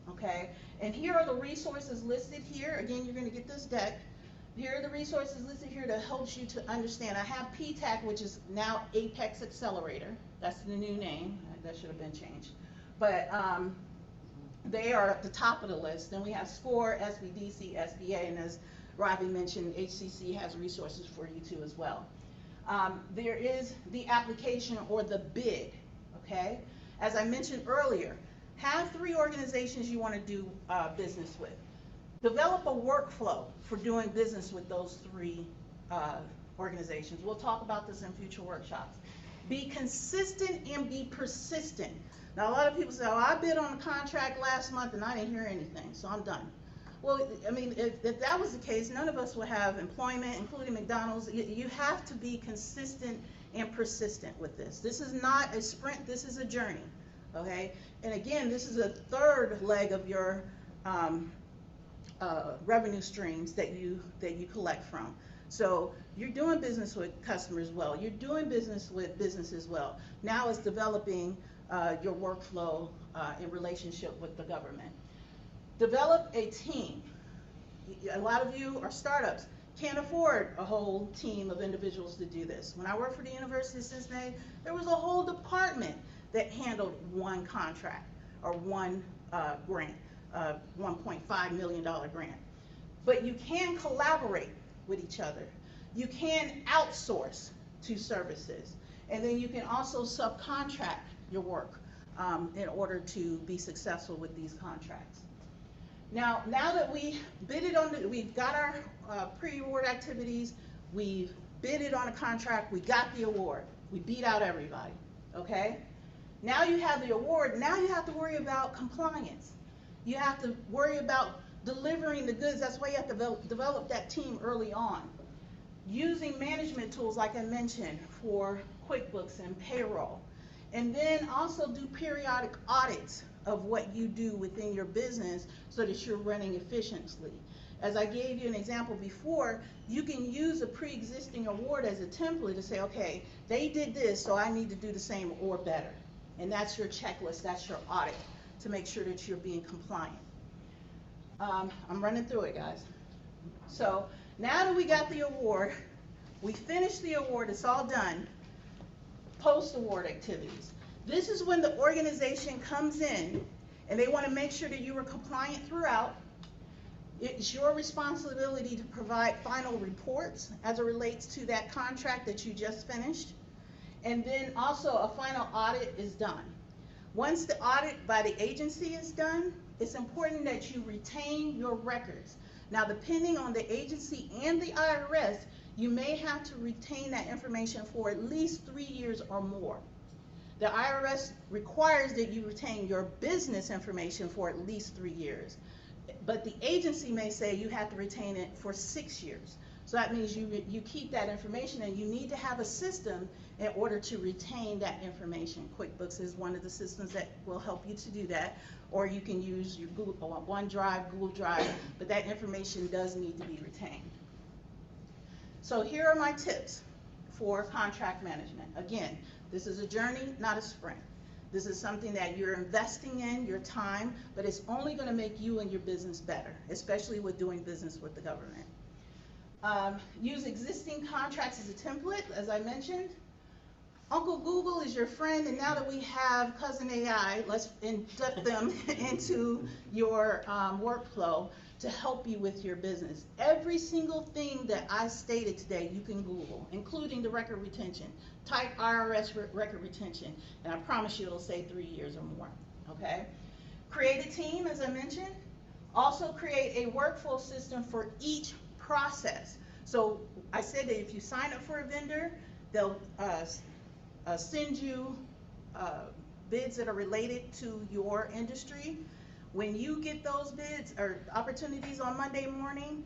okay? And here are the resources listed here. Again, you're going to get this deck. Here are the resources listed here that helps you to understand. I have PTAC, which is now Apex Accelerator. That's the new name. That should have been changed. But they are at the top of the list. Then we have SCORE, SBDC, SBA, and as Robbie mentioned, HCC has resources for you too as well. There is the application or the bid, okay? As I mentioned earlier, have 3 organizations you want to do business with. Develop a workflow for doing business with those 3 organizations. We'll talk about this in future workshops. Be consistent and be persistent. Now, a lot of people say, oh, I bid on a contract last month and I didn't hear anything, so I'm done. Well, I mean, if that was the case, none of us would have employment, including McDonald's. You have to be consistent and persistent with this. This is not a sprint, this is a journey, okay? And again, this is a third leg of your revenue streams that you collect from. So you're doing business with customers well, you're doing business with businesses well. Now it's developing your workflow in relationship with the government. Develop a team. A lot of you are startups, can't afford a whole team of individuals to do this. When I worked for the University of Cincinnati, there was a whole department that handled one contract or one grant, $1.5 million grant. But you can collaborate with each other. You can outsource to services. And then you can also subcontract your work in order to be successful with these contracts. Now that we've got our pre-award activities, we've bidded on a contract, we got the award, we beat out everybody, okay? Now you have the award, now you have to worry about compliance. You have to worry about delivering the goods. That's why you have to develop that team early on. Using management tools, like I mentioned, for QuickBooks and payroll. And then also do periodic audits of what you do within your business so that you're running efficiently. As I gave you an example before, you can use a pre-existing award as a template to say, okay, they did this, so I need to do the same or better. And that's your checklist, that's your audit to make sure that you're being compliant. I'm running through it, guys. So now that we got the award, we finished the award, it's all done. Post-award activities. This is when the organization comes in and they want to make sure that you were compliant throughout. It's your responsibility to provide final reports as it relates to that contract that you just finished. And then also a final audit is done. Once the audit by the agency is done, it's important that you retain your records. Now, depending on the agency and the IRS, you may have to retain that information for at least 3 years or more. The IRS requires that you retain your business information for at least 3 years. But the agency may say you have to retain it for 6 years. So that means you keep that information, and you need to have a system in order to retain that information. QuickBooks is one of the systems that will help you to do that, or you can use your OneDrive, Google Drive, but that information does need to be retained. So here are my tips for contract management. Again, this is a journey, not a sprint. This is something that you're investing in, your time, but it's only going to make you and your business better, especially with doing business with the government. Use existing contracts as a template, as I mentioned. Uncle Google is your friend, and now that we have Cousin AI, let's induct them into your workflow to help you with your business. Every single thing that I stated today, you can Google, including the record retention. Type IRS record retention, and I promise you it'll say 3 years or more, okay? Create a team, as I mentioned. Also create a workflow system for each process. So I said that if you sign up for a vendor, they'll send you bids that are related to your industry. When you get those bids or opportunities on Monday morning,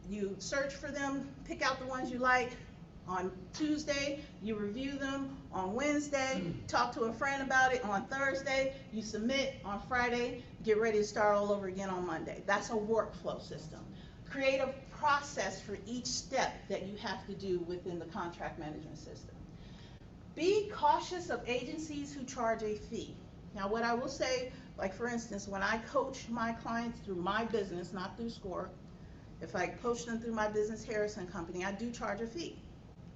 you search for them, pick out the ones you like. On Tuesday, you review them. On Wednesday, talk to a friend about it. On Thursday, you submit. On Friday, get ready to start all over again on Monday. That's a workflow system. Create a process for each step that you have to do within the contract management system. Be cautious of agencies who charge a fee. Now, what I will say, like for instance, when I coach my clients through my business, not through SCORE, if I coach them through my business, Harrison Company, I do charge a fee.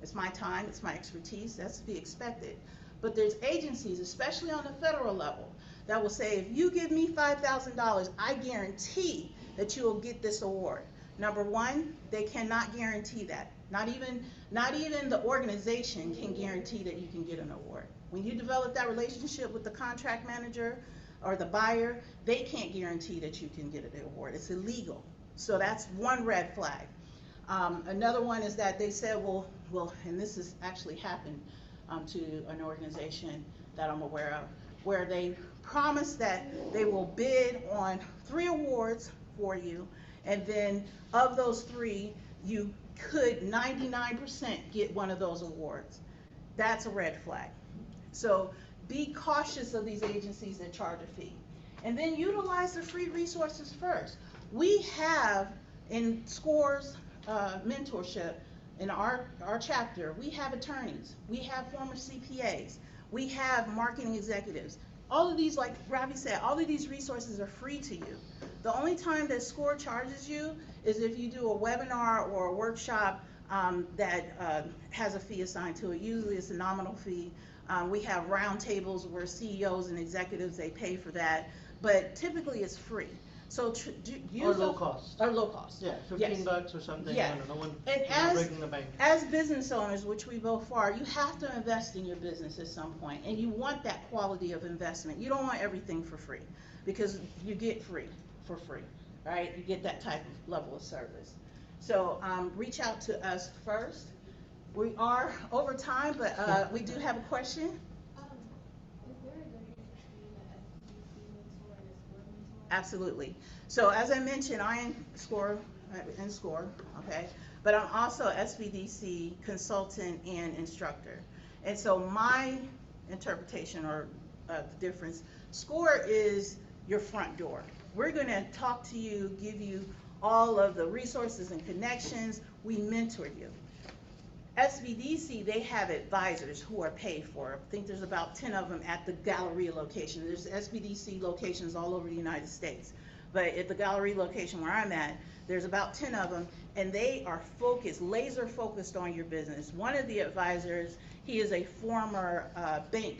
It's my time, it's my expertise, that's to be expected. But there's agencies, especially on the federal level, that will say, if you give me $5,000, I guarantee that you will get this award. Number one, they cannot guarantee that. Not even the organization can guarantee that you can get an award. When you develop that relationship with the contract manager or the buyer, they can't guarantee that you can get an award. It's illegal. So that's one red flag. Another one is that they said, well, and this has actually happened to an organization that I'm aware of, where they promise that they will bid on 3 awards for you, and then of those 3, you could 99% get one of those awards. That's a red flag. So be cautious of these agencies that charge a fee. And then utilize the free resources first. We have in SCORE's mentorship, in our chapter, we have attorneys, we have former CPAs, we have marketing executives. All of these, like Ravi said, all of these resources are free to you. The only time that SCORE charges you is if you do a webinar or a workshop that has a fee assigned to it. Usually it's a nominal fee. We have roundtables where CEOs and executives, they pay for that, but typically it's free. So Or low cost. Or low cost. Yeah, $15 or something. Yeah. I don't know, when And you're not breaking the bank. as business owners, which we both are, you have to invest in your business at some point, and you want that quality of investment. You don't want everything for free, because you get free for free, right? You get that type of level of service. So reach out to us first. We are over time, but we do have a question. Is there a difference between the SBC mentor and a SCORE mentor? Absolutely. So as I mentioned, I am SCORE, okay? But I'm also SBDC consultant and instructor. And so my interpretation or the difference, SCORE is your front door. We're gonna talk to you, give you all of the resources and connections. We mentor you. SBDC, they have advisors who are paid for. I think there's about 10 of them at the Galleria location. There's SBDC locations all over the United States. But at the Galleria location where I'm at, there's about 10 of them, and they are focused, laser focused on your business. One of the advisors, he is a former bank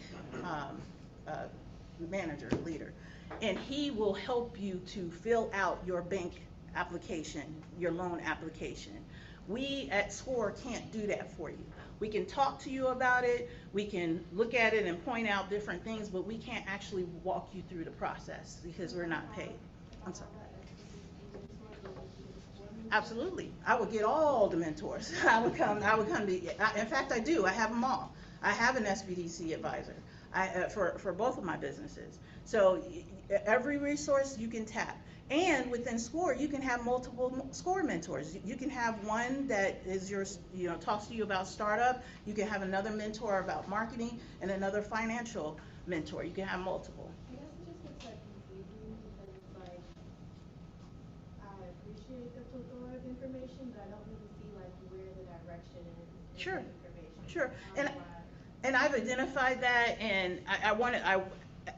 manager, leader, and he will help you to fill out your bank application, your loan application. We at SCORE can't do that for you. We can talk to you about it, we can look at it and point out different things, but we can't actually walk you through the process because we're not paid. I'm sorry. Absolutely. I would get all the mentors. I would come to, in fact, I do. I have them all. I have an SBDC advisor for both of my businesses. So every resource you can tap. And within SCORE, you can have multiple SCORE mentors. You can have one that is your, talks to you about startup. You can have another mentor about marketing and another financial mentor. You can have multiple. I guess it just gets like confusing because it's like I appreciate the plethora of information, but I don't really see like where the direction is in Sure, that information. sure. How And do I- and I've identified that, and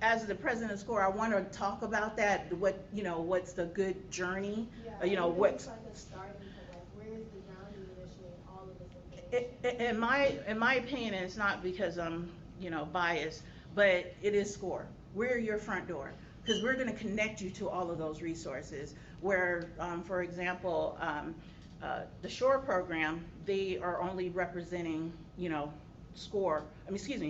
as the president of SCORE, I want to talk about that. What's the good journey? Yeah, What's it's like a starting point, like where is the grounding initially in all of this information? in my opinion, and it's not because I'm biased, but it is SCORE. We're your front door because we're going to connect you to all of those resources. Where, for example, the SHORE program, they are only representing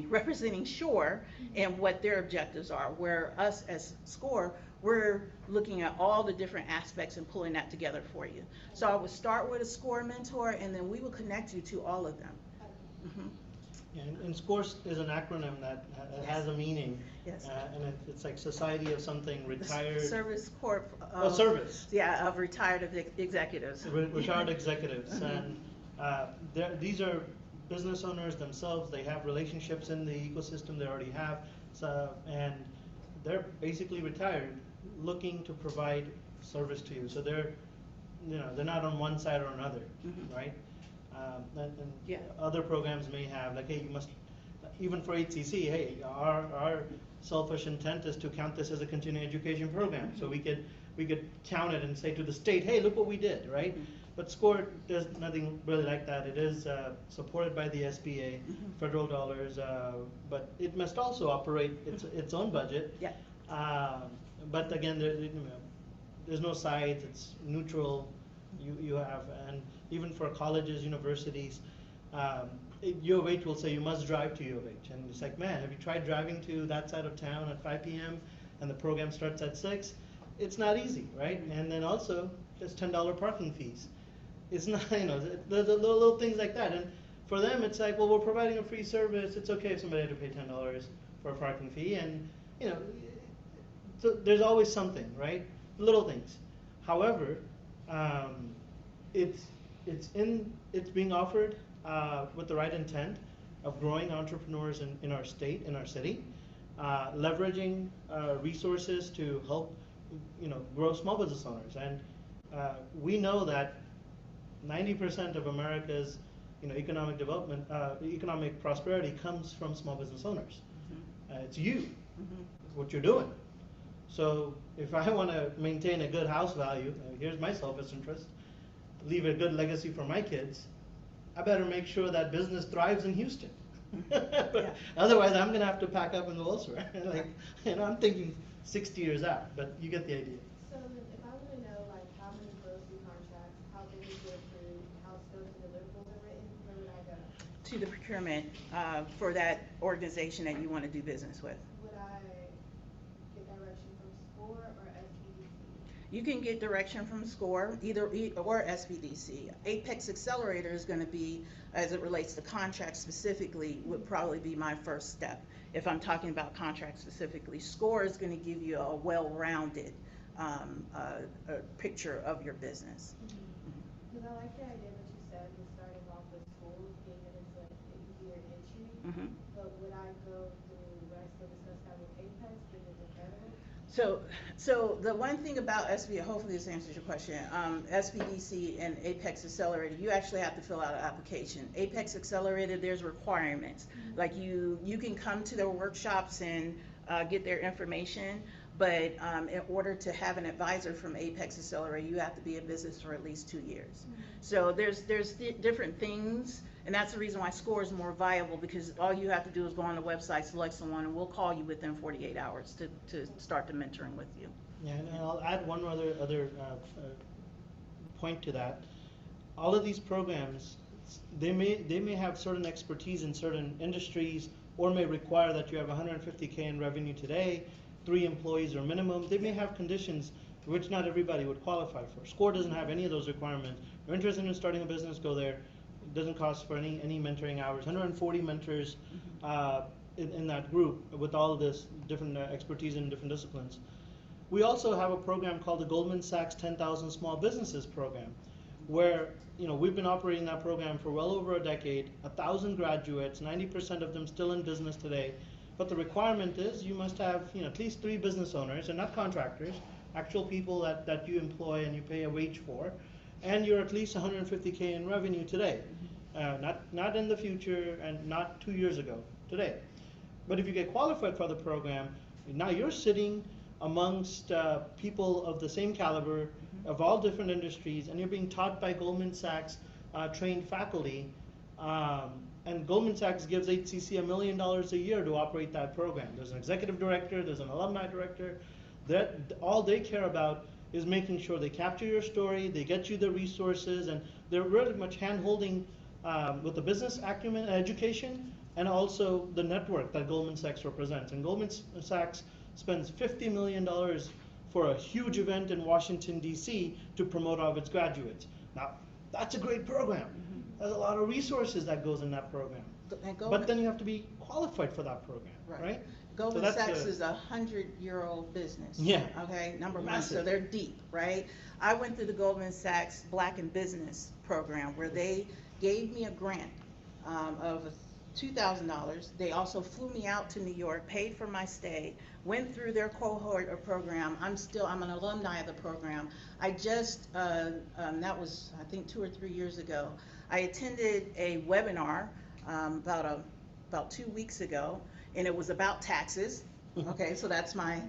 representing SHORE and what their objectives are. Where us as SCORE, we're looking at all the different aspects and pulling that together for you. So I would start with a SCORE mentor, and then we will connect you to all of them. Mhm. Yeah, and SCORE is an acronym that has a meaning. Yes. And it's like Society of something, The retired. Service Corp. Service. Yeah, of retired executives. Retired executives. And these are business owners themselves. They have relationships in the ecosystem they already have. And they're basically retired, looking to provide service to you. So they're not on one side or another, right? And Yeah. other programs may have, like, hey, you must, even for HCC, hey, our selfish intent is to count this as a continuing education program. So we could count it and say to the state, hey, look what we did, right? But SCORE does nothing really like that. It is supported by the SBA, federal dollars, but it must also operate its own budget. Yeah. But again, there's no sides. It's neutral. You have, and even for colleges, universities, U of H will say you must drive to U of H, and it's like, man, have you tried driving to that side of town at 5 p.m. and the program starts at 6? It's not easy, right? And then also there's $10 parking fees. It's not, there's little things like that, and for them it's like, well, we're providing a free service. It's okay if somebody had to pay $10 for a parking fee, and so there's always something, right? Little things. However, it's being offered with the right intent of growing entrepreneurs in our state, in our city, leveraging resources to help grow small business owners. And we know that 90% of America's economic development, economic prosperity comes from small business owners. It's you, what you're doing. So if I want to maintain a good house value, here's my selfish interest, leave a good legacy for my kids, I better make sure that business thrives in Houston. Yeah. Otherwise, I'm going to have to pack up and go elsewhere. I'm thinking 60 years out, but you get the idea. So if I want to know like how many grocery contracts, how they get approved, how scopes and deliverables are written, where would I go? To the procurement for that organization that you want to do business with. Would I get direction from SCORE or SBDC? You can get direction from SCORE, or SBDC. Apex Accelerator is going to be, as it relates to contracts specifically, would probably be my first step. If I'm talking about contracts specifically, SCORE is going to give you a well-rounded picture of your business. Because I like the idea that you said with starting off with schools being that it's like an easier entry. But would I still discuss that with Apex because it's federal? So the one thing about SB, hopefully this answers your question, SBDC and Apex Accelerator, you actually have to fill out an application. Apex Accelerator, there's requirements. Like you can come to their workshops and get their information, but in order to have an advisor from Apex Accelerator, you have to be in business for at least 2 years. So there's different things, and that's the reason why SCORE is more viable, because all you have to do is go on the website, select someone, and we'll call you within 48 hours to start the mentoring with you. Yeah, and I'll add one other point to that. All of these programs, they may have certain expertise in certain industries, or may require that you have 150K in revenue today, 3 employees or minimum. They may have conditions which not everybody would qualify for. SCORE doesn't have any of those requirements. If you're interested in starting a business, go there. It doesn't cost for any mentoring hours. 140 mentors in that group with all of this different expertise in different disciplines. We also have a program called the Goldman Sachs 10,000 Small Businesses Program, where we've been operating that program for well over a decade, 1,000 graduates, 90% of them still in business today. But the requirement is you must have at least 3 business owners, and not contractors, actual people that you employ and you pay a wage for, and you're at least 150K in revenue today, not in the future and not 2 years ago, today. But if you get qualified for the program, now you're sitting amongst people of the same caliber, of all different industries, and you're being taught by Goldman Sachs trained faculty. And Goldman Sachs gives HCC $1 million a year to operate that program. There's an executive director, there's an alumni director. That all they care about is making sure they capture your story, they get you the resources, and they're really much hand-holding with the business acumen and education, and also the network that Goldman Sachs represents. And Goldman Sachs spends $50 million for a huge event in Washington, D.C. to promote all of its graduates. Now, that's a great program. There's a lot of resources that goes in that program. But then you have to be qualified for that program, right? Goldman So Sachs is a 100-year-old business. Yeah. Okay, number one, Massive. so they're deep, right? I went through the Goldman Sachs Black in Business program where they gave me a grant of $2,000. They also flew me out to New York, paid for my stay, went through their cohort or program. I'm an alumni of the program. I just, that was I think 2 or 3 years ago, I attended a webinar about 2 weeks ago, and it was about taxes. Okay, so that's my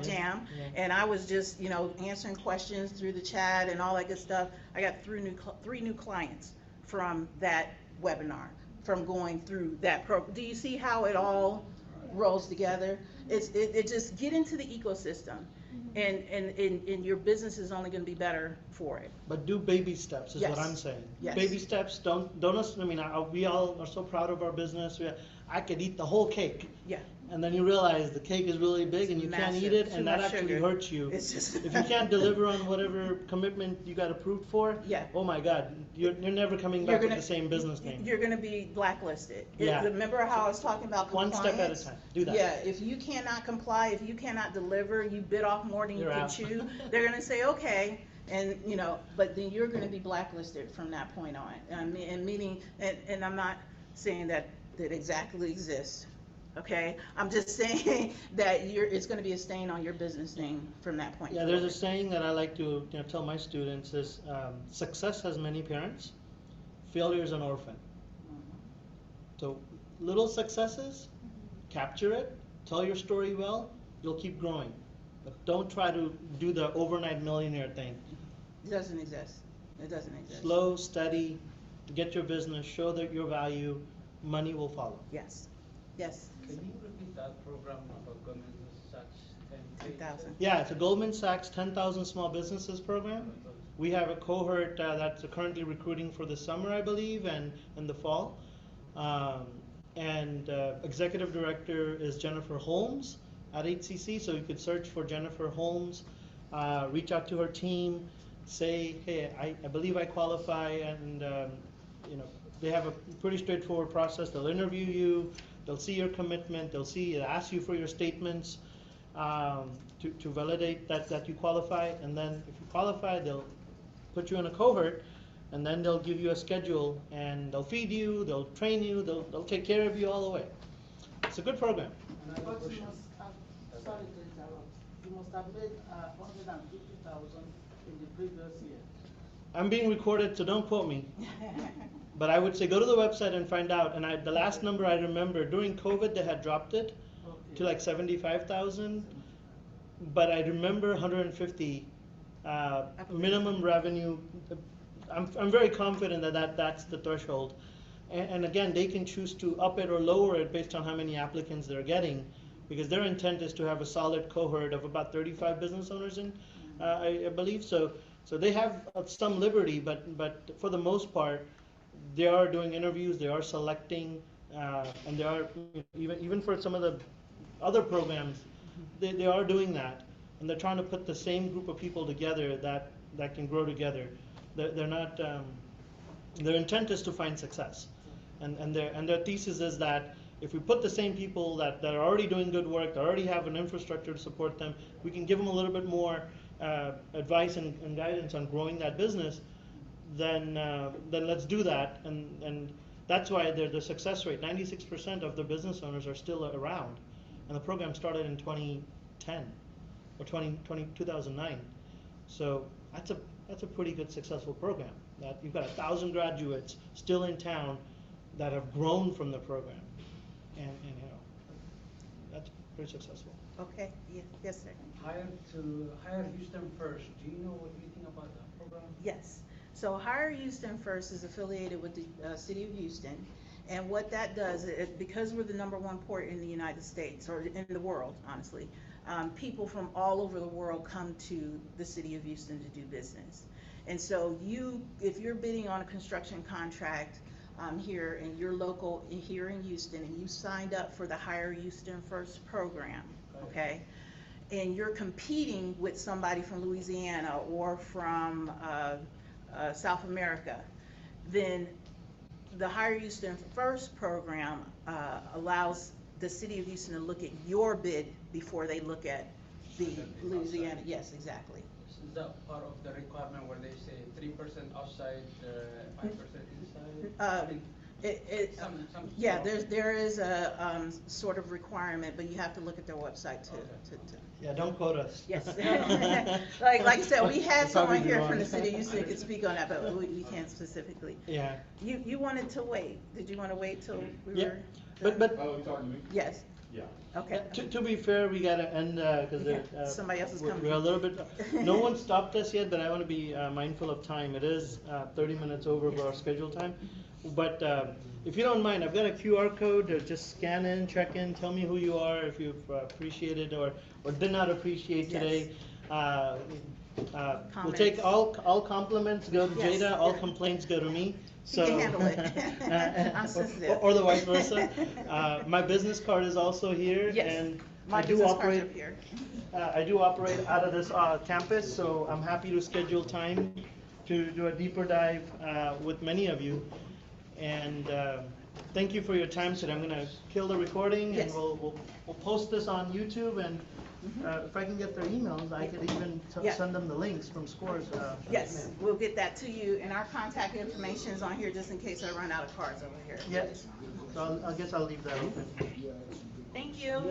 jam. Yeah. And I was just answering questions through the chat and all that good stuff. I got 3 new clients from that webinar, from going through that program. Do you see how it all rolls together? It just get into the ecosystem, and your business is only going to be better for it. But do baby steps is Yes. what I'm saying. Yes. Baby steps. Don't. I mean, we all are so proud of our business. I could eat the whole cake. Yeah. And then you realize the cake is really big and you can't Massive. eat it, Too and that much actually sugar. hurts you. It's just If you can't deliver on whatever commitment you got approved for, Yeah. oh my God, you're never coming back with the same business name. You're going to be blacklisted. Yeah. Remember how I was talking about One compliance? step at a time. Do that. Yeah, if you cannot comply, if you cannot deliver, you bit off more than you You're can out. chew, they're going to say, okay, and but then you're going to be blacklisted from that point on. And I'm not saying that exactly exists. Okay, I'm just saying that it's going to be a stain on your business name from that point Yeah, forward. there's a saying that I like to tell my students is success has many parents, failure is an orphan. So little successes, capture it, tell your story well, you'll keep growing. But don't try to do the overnight millionaire thing. It doesn't exist. It doesn't exist. Slow, steady, get your business, show that your value, money will follow. Yes. Yes. Can you repeat that program about Goldman Sachs? 10,000. Yeah, it's a Goldman Sachs 10,000 Small Businesses program. We have a cohort that's currently recruiting for the summer, I believe, and in the fall. Executive director is Jennifer Holmes at HCC, so you could search for Jennifer Holmes, reach out to her team, say, hey, I believe I qualify, and they have a pretty straightforward process. They'll interview you, they'll see your commitment, they'll ask you for your statements to validate that you qualify, and then if you qualify, they'll put you in a cohort, and then they'll give you a schedule, and they'll feed you, they'll train you, they'll take care of you all the way. It's a good program. Another But you question. must have, sorry to interrupt, you must have made 150,000 in the previous year. I'm being recorded, so don't quote me. But I would say go to the website and find out. And the last number I remember, during COVID, they had dropped it to like 75,000. But I remember 150 minimum revenue. I'm very confident that's the threshold. And again, they can choose to up it or lower it based on how many applicants they're getting, because their intent is to have a solid cohort of about 35 business owners I believe. So they have some liberty, but for the most part, they are doing interviews, they are selecting, and they are even for some of the other programs, they are doing that, and they're trying to put the same group of people together that can grow together. They're not. Their intent is to find success, and their thesis is that if we put the same people that are already doing good work, that already have an infrastructure to support them, we can give them a little bit more advice and guidance on growing that business, then let's do that. And that's why the success rate, 96% of the business owners are still around. And the program started in 2010 or 2009. So that's a pretty good successful program. That you've got 1,000 graduates still in town that have grown from the program, and you know, that's pretty successful. Okay, yes, sir. Hire Houston First. Do you know anything about that program? Yes. So Hire Houston First is affiliated with the City of Houston. And what that does, because we're the #1 port in the United States, or in the world, honestly, people from all over the world come to the City of Houston to do business. And so if you're bidding on a construction contract here in your local, here in Houston, and you signed up for the Hire Houston First program, okay? And you're competing with somebody from Louisiana or from South America, then the Hire Houston First program allows the City of Houston to look at your bid before they look at the Louisiana. Yes, exactly. Is that part of the requirement where they say 3% outside, 5% inside? Yeah, there is a sort of requirement, but you have to look at their website to. Yeah, don't quote us. Yes. Like I said, we had someone here from the wrong. City of Houston that could speak on that, but we can't specifically. Yeah. You wanted to wait. Did you want to wait till we Yeah. were? But Oh, you talking to me? Yes. Yeah. Okay. to be fair, we gotta end because Somebody else is coming. we're a little bit. No one stopped us yet, but I want to be mindful of time. It is 30 minutes over our scheduled time. But if you don't mind, I've got a QR code. Just scan in, check in, tell me who you are, if you've appreciated or did not appreciate today. We'll take all compliments go to Yes. Jada, all complaints go to me. He can handle it. I'm sensitive. Or the vice versa. My business card is also here, Yes. and My I do business card's operate. up here. I do operate out of this campus, so I'm happy to schedule time to do a deeper dive with many of you. And thank you for your time today. I'm going to kill the recording, Yes. and we'll post this on YouTube. And if I can get their emails, I could even Yeah. send them the links from Scores. Yes, we'll get that to you, and our contact information is on here just in case I run out of cards over here. Yes. So I guess I'll leave that open. Thank you.